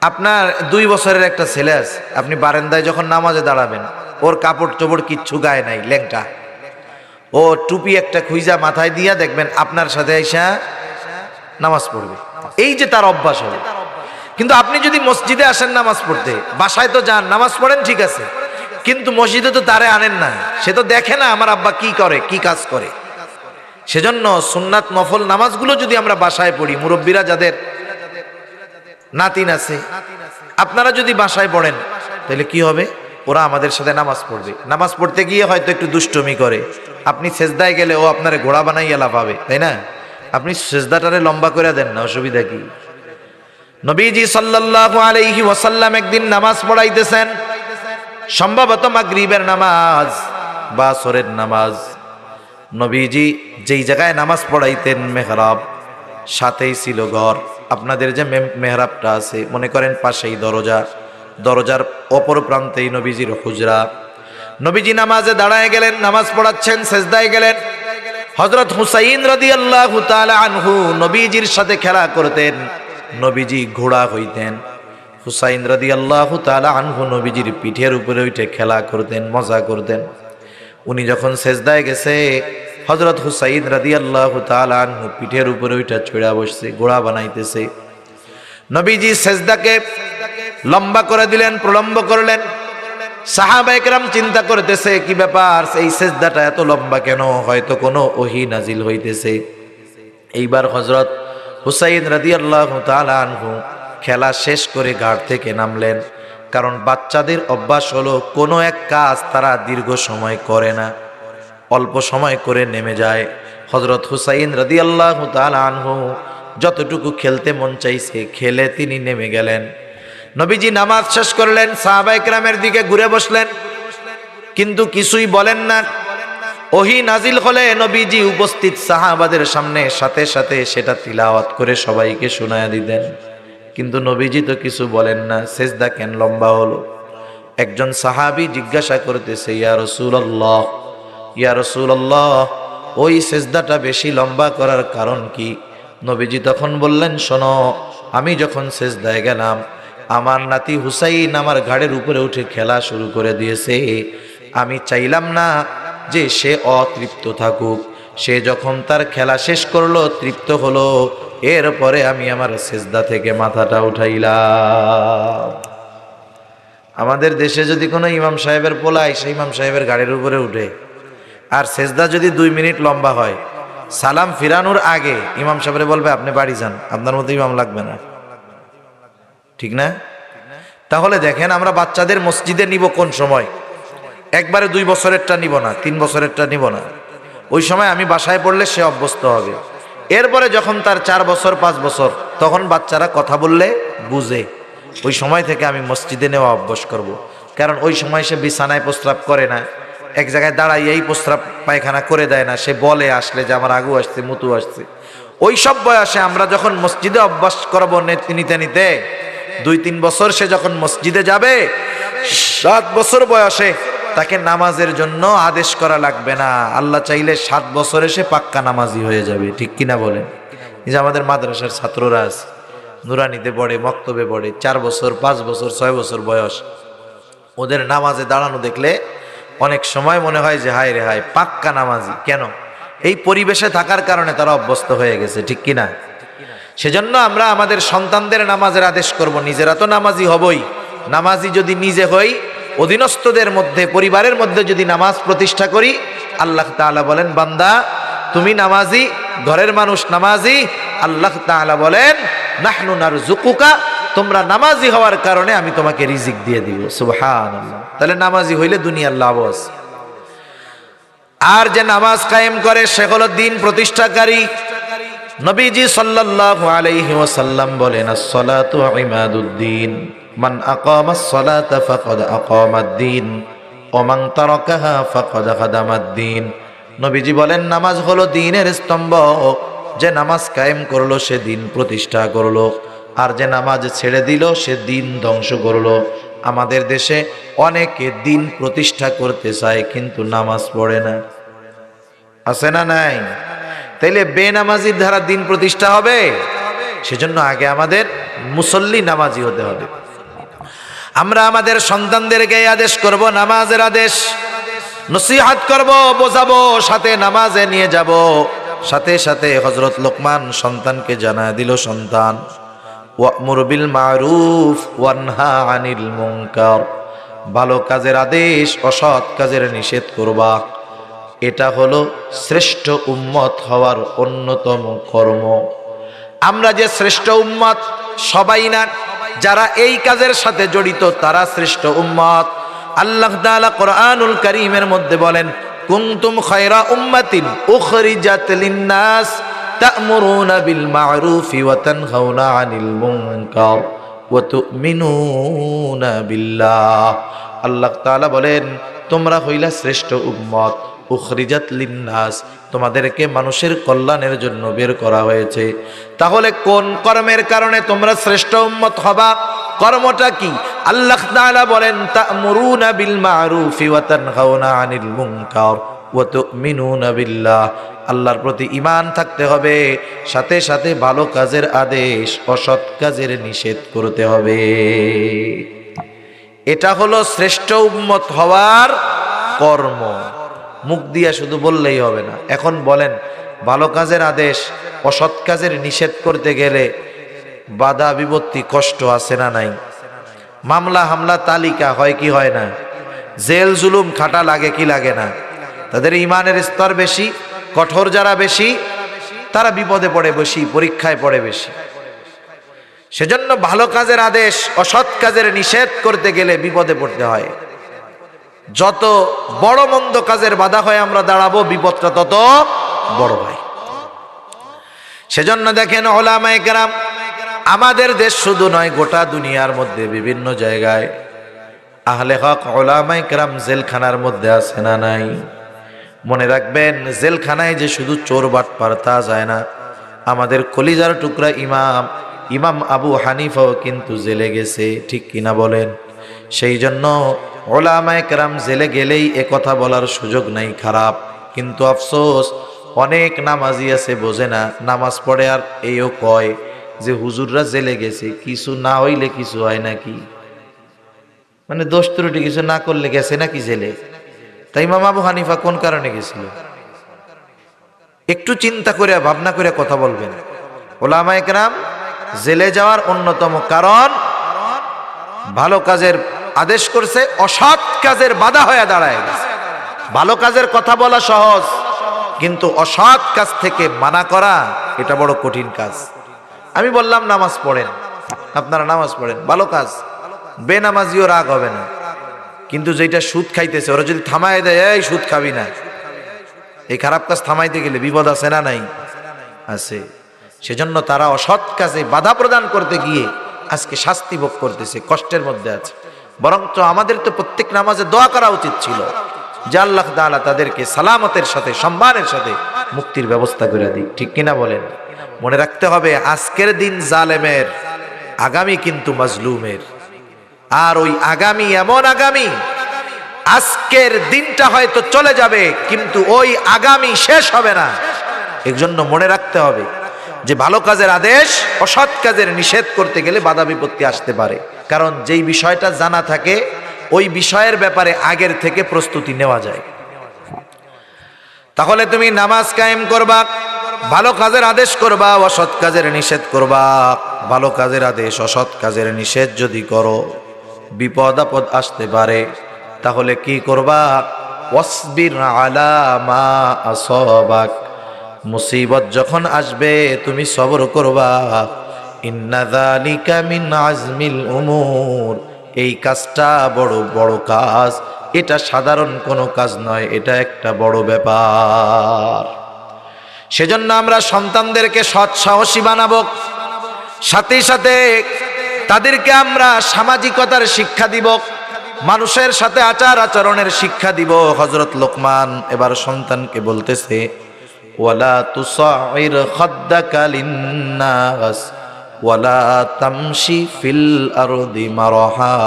আপনার 2 বছরের একটা ছেলে আছে, আপনি বারান্দায় যখন নামাজে দাঁড়াবেন, ওর কাপড় চোপড় কিচ্ছু গায়ে নাই, ল্যাংটা, ও টুপি একটা খুইজা মাথায় দিয়া দেখবেন আপনার সাথে আইসা নামাজ পড়বে। এই যে তার অভ্যাস হবে। কিন্তু আপনি যদি মসজিদে আসেন নামাজ পড়তে, বাসায় তো যান, নামাজ পড়েন, ঠিক আছে, কিন্তু মসজিদে তো তারে আনেন না, সে তো দেখে না আমার আব্বা কি করে, কি কাজ করে। সেজন্য সুন্নাত নফল নামাজগুলো যদি আমরা বাসায় পড়ি, মুরব্বীরা যাদের নাতিন আছে, আপনারা যদি বাসায় পড়েন, তাহলে কি হবে? ওরা আমাদের সাথে নামাজ পড়বে, নামাজ পড়তে গিয়ে হয়তো একটু দুষ্টুমি করে, আপনি সেজদায় গেলে ও আপনার ঘোড়া বানাইয়া লাফাবে, তাই না? আপনি সেজদাটারে লম্বা করে দেন না, অসুবিধা কি? নবীজি সাল্লাল্লাহু আলাইহি ওয়াসাল্লাম একদিন নামাজ পড়াইতেছেন, সম্ভবত মাগরিবের নামাজ বা আসরের নামাজ। নবীজি যেই জায়গায় নামাজ পড়াইতেন মেহরাব, সাথেই ছিল ঘর। আপনাদের যে মেহরাবটা আছে, মনে করেন পাশেই দরজা, দরজার অপর প্রান্তেই নবীজির হুজরা। নবীজি নামাজে দাঁড়ায় গেলেন, নামাজ পড়াচ্ছেন, সেজদায় গেলেন। হযরত হুসাইন রাদিয়াল্লাহু তাআলা আনহু নবীজির সাথে খেলা করতেন, নবীজি ঘোড়া হইতেন। হুসাইন রাদিয়াল্লাহু তাআলা আনহু নবীজির পিঠের উপরে উঠে খেলা করতেন, মজা করতেন। উনি যখন সেজদায় গেছে, হযরত হুসাইন রাদিয়াল্লাহু তাআলা আনহু পিঠের উপরে উঠে চড়া বসছে, ঘোড়া বানাইতেছে। নবীজি সেজদাকে লম্বা করে দিলেন, প্রলম্ব করলেন। সাহাবায়ে কেরাম চিন্তা করতেছে কি ব্যাপার, এই সেজদাটা এত লম্বা কেন? হয়তো কোনো ওহী নাজিল হইতেছে। এইবার হযরত হুসাইন রাদিয়াল্লাহু তাআলা আনহু খেলা শেষ করে ঘাট থেকে নামলেন। কারণ বাচ্চাদের অভ্যাস হলো কোনো এক কাজ তারা দীর্ঘ সময় করে না, অল্প সময় করে নেমে যায়। হযরত হুসাইন রাদিয়াল্লাহু তাআলা আনহু যতটুকু খেলতে মন চাইছে খেলে তিনি নেমে গেলেন। নবীজি নামাজ শেষ করলেন, সাহাবায়ে কেরামের দিকে ঘুরে বসলেন, কিন্তু কিছুই বলেন না। ওহী নাজিল হলে নবীজি উপস্থিত সাহাবাদের সামনে সাথে সাথে সেটা তিলাওয়াত করে সবাইকে শোনায়া দিতেন, কিন্তু নবীজি তো কিছু বলেন না। সেজদা কেন লম্বা হলো? একজন সাহাবী জিজ্ঞাসা করতেছে, ইয়া রাসূলুল্লাহ, ইয়া রাসূলুল্লাহ, ওই সেজদাটা বেশি লম্বা করার কারণ কি? নবীজি তখন বললেন, শোনো, আমি যখন সেজদায় গেলাম, আমার নাতি হুসাইন আমার ঘাড়ের উপরে উঠে খেলা শুরু করে দিয়েছে। আমি চাইলাম না যে সে অতৃপ্ত থাকুক। সে যখন তার খেলা শেষ করলো, তৃপ্ত হলো, এরপরে আমি আমার সেজদা থেকে মাথাটা উঠাইলাম। আমাদের দেশে যদি কোনো ইমাম সাহেবের পোলায়, সেই ইমাম সাহেবের গাড়ির উপরে উঠে, আর সেজদা যদি 2 মিনিট লম্বা হয়, সালাম ফিরানোর আগে ইমাম সাহেবরে বলবে আপনি বাড়ি যান, আপনার মতো ইমাম লাগবে না, ঠিক না? তাহলে দেখেন, আমরা বাচ্চাদের মসজিদে নিব কোন সময়? একবারে 2 বছরেরটা নিব না, 3 বছরেরটা নিব না। ওই সময় আমি বাসায় পড়লে সে অভ্যস্ত হবে। এরপরে যখন তার 4 বছর 5 বছর, তখন বাচ্চারা কথা বললে বুঝে, ওই সময় থেকে আমি মসজিদে নেওয়া অভ্যাস করব। কারণ ওই সময় সে বিছানায় প্রস্রাব করে না, এক জায়গায় দাঁড়াইয়েই প্রস্রাব পায়খানা করে দেয় না, সে বলে আসলে যে আমার আগু আসছে, মুতু আসছে। ওই সব বয়সে আমরা যখন মসজিদে অভ্যাস করবো নিতে নিতে, 2-3 বছর সে যখন মসজিদে যাবে, 7 বছর বয়সে তাকে নামাজের জন্য আদেশ করা লাগবে না। আল্লাহ চাইলে 7 বছরে সে পাক্কা নামাজি হয়ে যাবে, ঠিক কিনা বলেন? এই যে আমাদের মাদ্রাসার ছাত্ররা আছে, নুরানিতে পড়ে, মক্তবে পড়ে, 4 বছর 5 বছর 6 বছর বয়স, ওদের নামাজে দাঁড়ানো দেখলে অনেক সময় মনে হয় যে হায় রে হায়, পাক্কা নামাজি। কেন? এই পরিবেশে থাকার কারণে তারা অভ্যস্ত হয়ে গেছে, ঠিক কিনা? সেজন্য আমরা আমাদের সন্তানদের নামাজের আদেশ করব, নিজেরা তো নামাজি হবই। নামাজি যদি নিজে হই, অধীনস্থদের মধ্যে, পরিবারের মধ্যে যদি নামাজ প্রতিষ্ঠা করি, আল্লাহ তাআলা বলেন, বান্দা তুমি নামাজি, ঘরের মানুষ নামাজি, আল্লাহ তাআলা বলেন নাহনু নারযুকুকা, তোমরা নামাজি হওয়ার কারণে আমি তোমাকে রিজিক দিয়ে দিব। সুবহানাল্লাহ। তাহলে নামাজি হইলে দুনিয়ার লাভ আছে। আর যে নামাজ কায়েম করে সে হলো দ্বীন প্রতিষ্ঠাকারী। নবীজি সাল্লাল্লাহু আলাইহি ওয়াসাল্লাম বলেন, আস-সালাতু ইমাদুদ্দিন, মান আকামাস সালাতা ফাকাদ আকামাদ-দ্বীন ওয়া মান তারাকাহা ফাকাদ হাদামাদ-দ্বীন। নবীজি বলেন, নামাজ হলো দ্বীনের স্তম্ভ, যে নামাজ কায়েম করলো সে দ্বীন প্রতিষ্ঠা করলো, আর যে নামাজ ছেড়ে দিল সে দ্বীন ধ্বংস করলো। আমাদের দেশে অনেকে দ্বীন প্রতিষ্ঠা করতে চায় কিন্তু নামাজ পড়ে না, আছে না নাই? তাইলে বেনামাজির দ্বারা দ্বীন প্রতিষ্ঠা হবে? সেজন্য আগে আমাদের মুসল্লি নামাজি হতে হবে। আমরা আমাদের সন্তানদেরকে আদেশ করব, নামাজের আদেশ, নসিহত করব, বোঝাবো, সাথে নামাজে নিয়ে যাব। সাথে সাথে হযরত লোকমান সন্তানকে জানায় দিল, সন্তান, ওয়া'মুর বিল মারুফ ওয়ানহা আনিল মুনকার, ভালো কাজের আদেশ, অসৎ কাজের নিষেধ করবা। এটা হলো শ্রেষ্ঠ উম্মত হওয়ার অন্যতম কর্ম। আমরা যে শ্রেষ্ঠ উম্মত সবাই না, যারা এই কাজের সাথে জড়িত তারা শ্রেষ্ঠ উম্মত। আল্লাহ তাআলা কোরআনুল কারীমের মধ্যে বলেন, কুনতুম খায়রা উম্মাতিন উখরিজাত লিন-নাস তা'মুরুনা বিল মা'রুফি ওয়া তানহাউনা আনিল মুনকার ওয়া তু'মিনুনা বিল্লাহ। আল্লাহ তাআলা বলেন, তোমরা হইলা শ্রেষ্ঠ উম্মত, উখরিজাত লিন-নাস, তোমাদেরকে মানুষের কল্যাণের জন্য বের করা হয়েছে। তাহলে কোন কর্মের কারণে তোমরা শ্রেষ্ঠ উম্মত হবা? কর্মটা কি? আল্লাহ তাআলা বলেন, তা'মুরুনা বিল মা'রুফি ওয়া তানহাউনা আনিল মুনকার ওয়া তু'মিনুনা বিল্লাহ। আল্লাহর প্রতি ঈমান থাকতে হবে, সাথে সাথে ভালো কাজের আদেশ, অসৎ কাজের নিষেধ করতে হবে। এটা হলো শ্রেষ্ঠ উম্মত হওয়ার কর্ম। মুখ দিয়া শুধু বললেই হবে না। এখন বলেন, ভালো কাজের আদেশ, অসৎ কাজের নিষেধ করতে গেলে বাধা বিপত্তি, কষ্ট আছে না নাই? মামলা হামলা তালিকা হয় কি হয় না? জেল জুলুম খাটা লাগে কি লাগে না? তাদের ঈমানের স্তর বেশি, কঠোর যারা বেশি, তারা বিপদে পড়ে বেশি, পরীক্ষায় পড়ে বেশি। সেজন্য ভালো কাজের আদেশ, অসৎ কাজের নিষেধ করতে গেলে বিপদে পড়তে হয়। যত বড় মন্দ কাজের বাধা হয়ে আমরা দাঁড়াবো, বিপদটা তত বড় হয়। সেজন্য দেখেন উলামায়ে কেরাম, আমাদের দেশ শুধু নয়, গোটা দুনিয়ার মধ্যে বিভিন্ন জায়গায় আহলে হক উলামায়ে কেরাম জেলখানার মধ্যে আছে না নাই? মনে রাখবেন, জেলখানায় যে শুধু চোর বাটপার তা যায় না। আমাদের কলিজার টুকরা ইমাম আবু হানিফাও কিন্তু জেলে গেছে, ঠিক কিনা বলেন? সেই জন্য উলামায়ে কেরাম জেলে গেলেই এ কথা বলার সুযোগ নাই, খারাপ। কিন্তু আফসোস, অনেক নামাজি আছে বোঝে না, নামাজ পড়ে আর এইও কয় যে হুজুররা জেলে গেছে, কিছু না হইলে কিছু হয় নাকি? মানে দোষ ত্রুটি কিছু না করলে গেছে নাকি জেলে? তাই ইমাম আবু হানিফা কোন কারণে গেছিল? একটু চিন্তা করে ভাবনা করে কথা বলবেন। উলামায়ে কেরাম জেলে যাওয়ার অন্যতম কারণ, ভালো কাজের আদেশ করছে, অসৎ কাজের বাধা হয়ে দাঁড়ায় গেছে। ভালো কাজের কথা বলা সহজ, কিন্তু অসৎ কাজ থেকে মানা করা এটা বড় কঠিন কাজ। আমি বললাম নামাজ পড়েন, আপনারা নামাজ পড়েন, ভালো কাজ, বেনামাজিও রাগ হবে না। কিন্তু যেটা সুদ খাইতেছে, ওরা যদি থামায় দেয়, এই সুদ খাবি না, এই খারাপ কাজ থামাইতে গেলে বিপদ আছে না নাই? আছে। সেজন্য তারা অসৎ কাজে বাধা প্রদান করতে গিয়ে আজকে শাস্তি ভোগ করতেছে, কষ্টের মধ্যে আছে। বরঞ্চ আমাদের তো প্রত্যেক নামাজে দোয়া করা উচিত ছিল যে আল্লাহ তাআলা তাদেরকে সালামতের সাথে, সম্মানের সাথে মুক্তির ব্যবস্থা করে দিক, ঠিক কিনা বলেন? মনে রাখতে হবে, আজকের দিন জালেমের, আগামী কিন্তু মাজলুমের। আর ওই আগামী এমন আগামী, আজকের দিনটা হয়তো চলে যাবে কিন্তু ওই আগামী শেষ হবে না। এর জন্য মনে রাখতে হবে যে ভালো কাজের আদেশ, অসৎ কাজের নিষেধ করতে গেলে বাধা বিপত্তি আসতে পারে। কারণ যেই বিষয়টা জানা থাকে, ওই বিষয়ের ব্যাপারে আগের থেকে প্রস্তুতি নেওয়া যায়। তাহলে তুমি নামাজ কায়েম করবা, ভালো কাজের আদেশ করবা, অসৎ কাজের নিষেধ করবা। ভালো কাজের আদেশ, অসৎ কাজের নিষেধ যদি করো, বিপদ আপদ আসতে পারে। তাহলে কি করবা? ওয়াসবির আলা মা আসাবাক, মুসিবত যখন আসবে তুমি সবর করবা। ইন্না যালিকা মিন আজমিল উমুর, এই কাজটা বড় বড় কাজ, এটা সাধারণ কোনো কাজ নয়, এটা একটা বড় ব্যাপার। সেজন্য আমরা সন্তানদেরকে সৎ সাহসী বানাবো, সাথে সাথে তাদেরকে আমরা সামাজিকতার শিক্ষা দিব, মানুষের সাথে আচার আচরণের শিক্ষা দিব। হযরত লোকমান এবার সন্তানকে বলতেছে, ওয়ালা তুসাইর খাদ্দাকা লিন্নাস ওয়ালা তামশি ফিল আরদি মারহা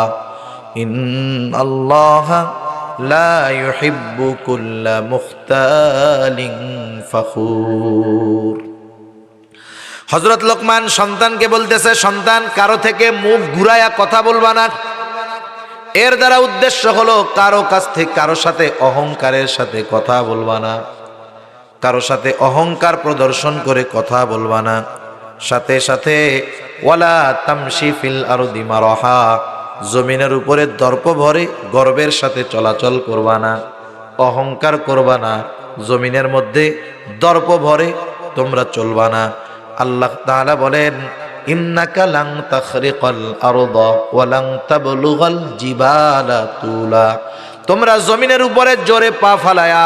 ইন্নাল্লাহা লা ইউহিব্বু কুল্লা মুখতালিন ফখুর। হযরত লোকমান সন্তানকে বলতেছে, সন্তান, কারো থেকে মুখ ঘুরায়া কথা বলবা না। এর দ্বারা উদ্দেশ্য হলো কারো কাছ থেকে, কারো সাথে অহংকারের সাথে কথা বলবা না, কারো সাথে অহংকার প্রদর্শন করে কথা বলবা না। সাথে সাথে ওয়ালা তামশি ফিল আরদি মারহা, জমিনের উপরে দর্প ভরে গর্বের সাথে চলাচল করবা না, অহংকার করবা না, জমিনের মধ্যে দর্প ভরে তোমরা চলবা না। আল্লাহ তাআলা বলেন, ইন্নাকা লাং তাখরিকাল আরদা ওয়া লাং তাবলুগাল জিবালা তুলা, তোমরা জমিনের উপরে জোরে পা ফালায়া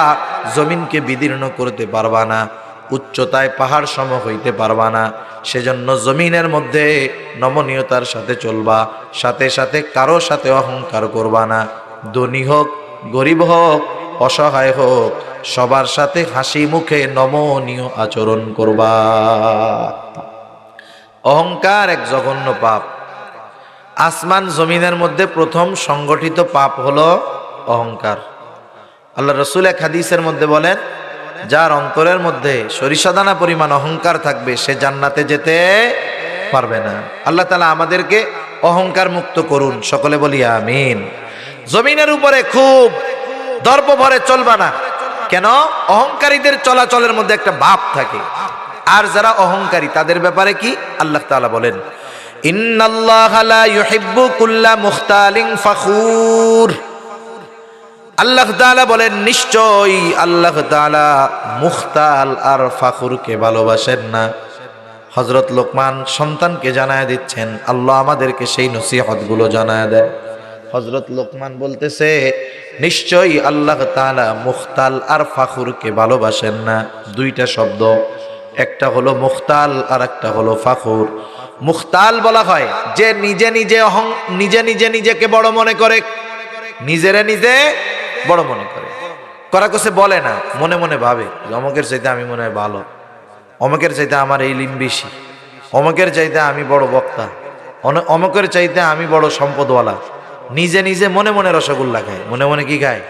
জমিনকে বিদীর্ণ করতে পারবা না, উচ্চতায় পাহাড় সম হইতে পারবা না। সেজন্য জমিনের মধ্যে নমনীয়তার সাথে চলবা, সাথে সাথে কারো সাথে অহংকার করবা না। ধনী হোক, গরিব হোক, অসহায় হোক, সবার সাথে হাসি মুখে নমনীয় আচরণ করবা। অহংকার এক জঘন্য পাপ। আসমান জমিনের মধ্যে প্রথম সংগঠিত পাপ হলো অহংকার। আল্লাহ রসুল এক হাদিসের মধ্যে বলেন, যার অন্তরের মধ্যে সরিষাদানা পরিমাণ অহংকার থাকবে সে জান্নাতে যেতে পারবে না। আল্লাহ তাআলা আমাদেরকে অহংকার মুক্ত করুন, সকলে বলি আমিন। জমিনের উপরে খুব দর্প ভরে চলবা না। কেন? অহংকারীদের চলাচলের মধ্যে একটা ভাব থাকে। আর যারা অহংকারী তাদের ব্যাপারে কি আল্লাহ তাআলা বলেন, ইন্নাল্লাহা লা ইউহিব্বু কুল্লা মুখতালিন ফাখুর। আল্লাহ তাআলা বলেন, নিশ্চয়ই আল্লাহ তাআলা মুখতাল আর ফাখুরকে ভালোবাসেন না। হযরত লোকমান সন্তানকে জানায় দিচ্ছেন, আল্লাহ আমাদেরকে সেই নসিহতগুলো জানায় দেন। হযরত লোকমান বলতেছে, নিশ্চয়ই আল্লাহ তাআলা মুখতাল আর ফাখুরকে ভালোবাসেন না। দুইটা শব্দ, একটা হলো মুখতাল আর একটা হলো ফাখুর। মুখতাল বলা হয় যে নিজে নিজে নিজেকে বড় মনে করে, নিজেরে নিজে বড় মনে করে। করাকসে বলে না, মনে মনে ভাবে অমুকের চাইতে আমি মনে হয় ভালো, অমুকের চাইতে আমার এই লিম বেশি, অমুকের চাইতে আমি বড় বক্তা, অমুকের চাইতে আমি বড় সম্পদওয়ালা। নিজে নিজে মনে মনে রসগোল্লা খায়। মনে মনে কি খায়?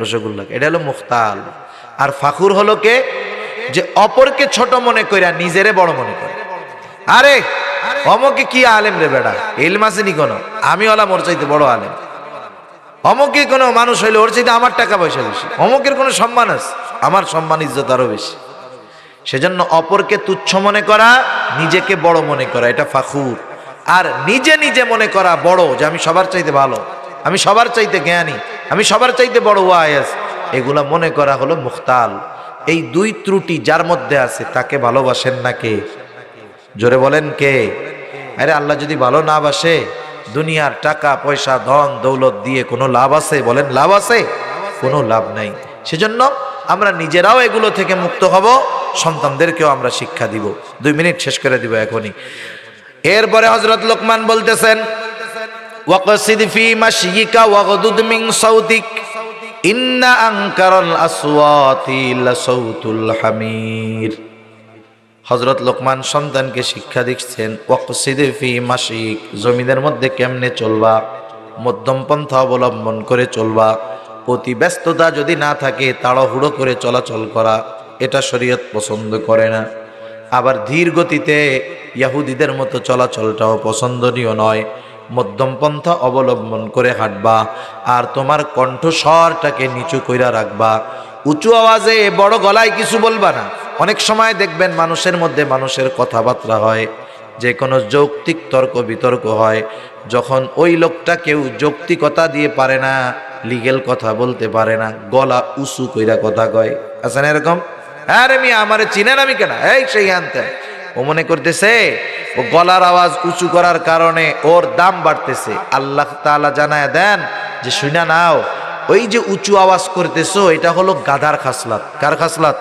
রসগোল্লা। এটা হলো মুখতাল। আর ফাখুর হলো কে? যে অপরকে ছোট মনে কইরা নিজেরে বড় মনে করে। আরে অমুকে কি আলেম রে বেড়া, ইলম আছে নি কোনো? আমি ওলা মোর চাইতে বড় আলেম। অমুকে কোনো মানুষ হইলে ওর চাইতে আমার টাকা পয়সা বেশি। অমুকের কোনো সম্মান আছে, আমার সম্মান ইজ্জত আরো বেশি। সেজন্য অপরকে তুচ্ছ মনে করা, নিজেকে বড় মনে করা, এটা ফাখুর। আর নিজে নিজে মনে করা বড়, যে আমি সবার চাইতে ভালো, আমি সবার চাইতে জ্ঞানী, আমি সবার চাইতে বড় ওয়াইজ, এগুলা মনে করা হলো মুখতাল। এই দুই ত্রুটি যার মধ্যে আছে তাকে ভালোবাসেন না কে? জোরে বলেন কে? আরে আল্লাহ যদি ভালো না বাসে, দুনিয়ার টাকা পয়সা ধন দৌলত দিয়ে কোনো লাভ আছে? বলেন লাভ আছে? কোনো লাভ নাই। সেজন্য আমরা নিজেরাও এগুলো থেকে মুক্ত হব, সন্তানদেরকেও আমরা শিক্ষা দিব। 2 মিনিট শেষ করে দিব এখনই। এরপরে হযরত লোকমান বলতেছেন, ওয়াকসিদ ফি মাশয়িকা ওয়াগদুদ মিন সাউতিক ইন্না আনকারাল আসওয়াতি লাসাউতুল হামির। হযরত লোকমান সন্তানকে শিক্ষা দিচ্ছেন, ওয়াকসিদ ফি মাশয়িক, জমিনের মধ্যে কেমনে চলবা, মধ্যম পন্থা অবলম্বন করে চলবা। অতি ব্যস্ততা যদি না থাকে, তাড়াহুড়ো করে চলাচল করা, এটা শরীয়ত পছন্দ করে না। আবার ধীর গতিতে ইহুদিদের মতো চলাচলটাও পছন্দনীয় নয়। মধ্যম পন্থা অবলম্বন করে হাঁটবা। আর তোমার কণ্ঠস্বরটাকে নিচু কইরা রাখবা। উঁচু আওয়াজে বড় গলায় কিছু বলবা না। অনেক সময় দেখবেন মানুষের মধ্যে মানুষের কথাবার্তা হয়, যে কোনো যৌক্তিক তর্ক বিতর্ক হয়, যখন ওই লোকটা কেউ যৌক্তিকতা দিয়ে পারে না, লিগেল কথা বলতে পারে না, গলা উঁচু কইরা কথা কয়। আছে না এরকম? আরে মিয়া আমারে চিনেন, আমি কেনা এই সেই আনতে। ও মনে করতেছে ও গলার আওয়াজ উঁচু করার কারণে ওর দাম বাড়তেছে। আল্লাহ তাআলা জানায় দেন যে শুনা নাও, ওই যে উঁচু আওয়াজ করতেছো এটা হলো গাধার খাসলাত। কার খাসলাত?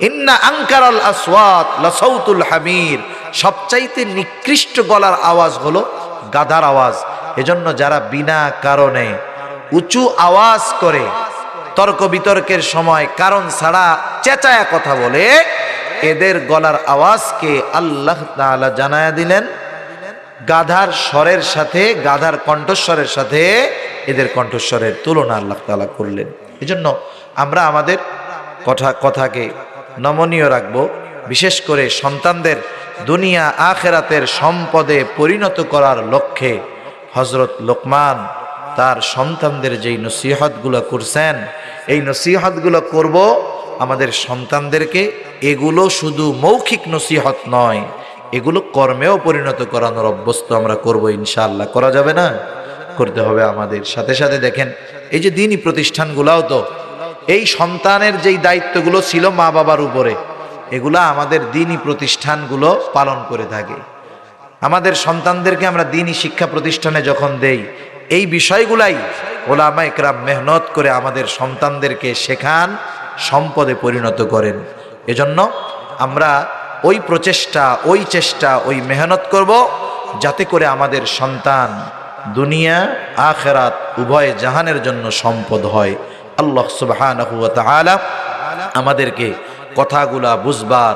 ইন্না আনকারাল আসওয়াত লাসাউতুল হামির, সবচাইতে নিকৃষ্ট গলার আওয়াজ হলো গাধার আওয়াজ। এজন্য যারা বিনা কারণে উঁচু আওয়াজ করে, তর্ক বিতর্কের সময় কারণ ছাড়া চেঁচায়া কথা বলে, এদের গলার আওয়াজকে আল্লাহ তাআলা জানায়া দিলেন গাধার স্বরের সাথে, গাধার কণ্ঠস্বরের সাথে এদের কণ্ঠস্বরের তুলনা আল্লাহ তাআলা করলেন। এজন্য আমরা আমাদের কথাকে নমনীয় রাখবো। বিশেষ করে সন্তানদের দুনিয়া আখেরাতের সম্পদে পরিণত করার লক্ষ্যে হযরত লোকমান তার সন্তানদের যেই নসিহতগুলো করছেন, এই নসিহতগুলো করব আমাদের সন্তানদেরকে। এগুলো শুধু মৌখিক নসিহত নয়, এগুলো কর্মেও পরিণত করানোর অভ্যস্ত আমরা করব ইনশাআল্লাহ। করা যাবে না? করতে হবে আমাদের। সাথে সাথে দেখেন, এই যে দ্বীনি প্রতিষ্ঠানগুলাও তো এই সন্তানের যেই দায়িত্বগুলো ছিল মা বাবার উপরে, এগুলা আমাদের দ্বীনি প্রতিষ্ঠানগুলো পালন করে থাকে। আমাদের সন্তানদেরকে আমরা দ্বীনি শিক্ষা প্রতিষ্ঠানে যখন দেই, এই বিষয়গুলাই ওলামা ইকরাম মেহনত করে আমাদের সন্তানদেরকে শেখান, সম্পদে পরিণত করেন। এজন্য আমরা ওই প্রচেষ্টা, ওই মেহনত করব, যাতে করে আমাদের সন্তান দুনিয়া আখিরাত উভয় জাহানের জন্য সম্পদ হয়। আল্লাহ সুবহানাহু ওয়া তাআলা আমাদেরকে কথাগুলা বুঝবার,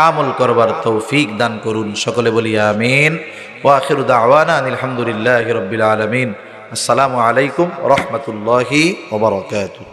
আমল করবার তৌফিক দান করুন। সকলে বলি আমিন। ওয়া আখিরু দাওয়ানা আলহামদুলিল্লাহি রাব্বিল আলামিন। আসসালামু আলাইকুম ওয়া রাহমাতুল্লাহি ওয়া বারাকাতুহু।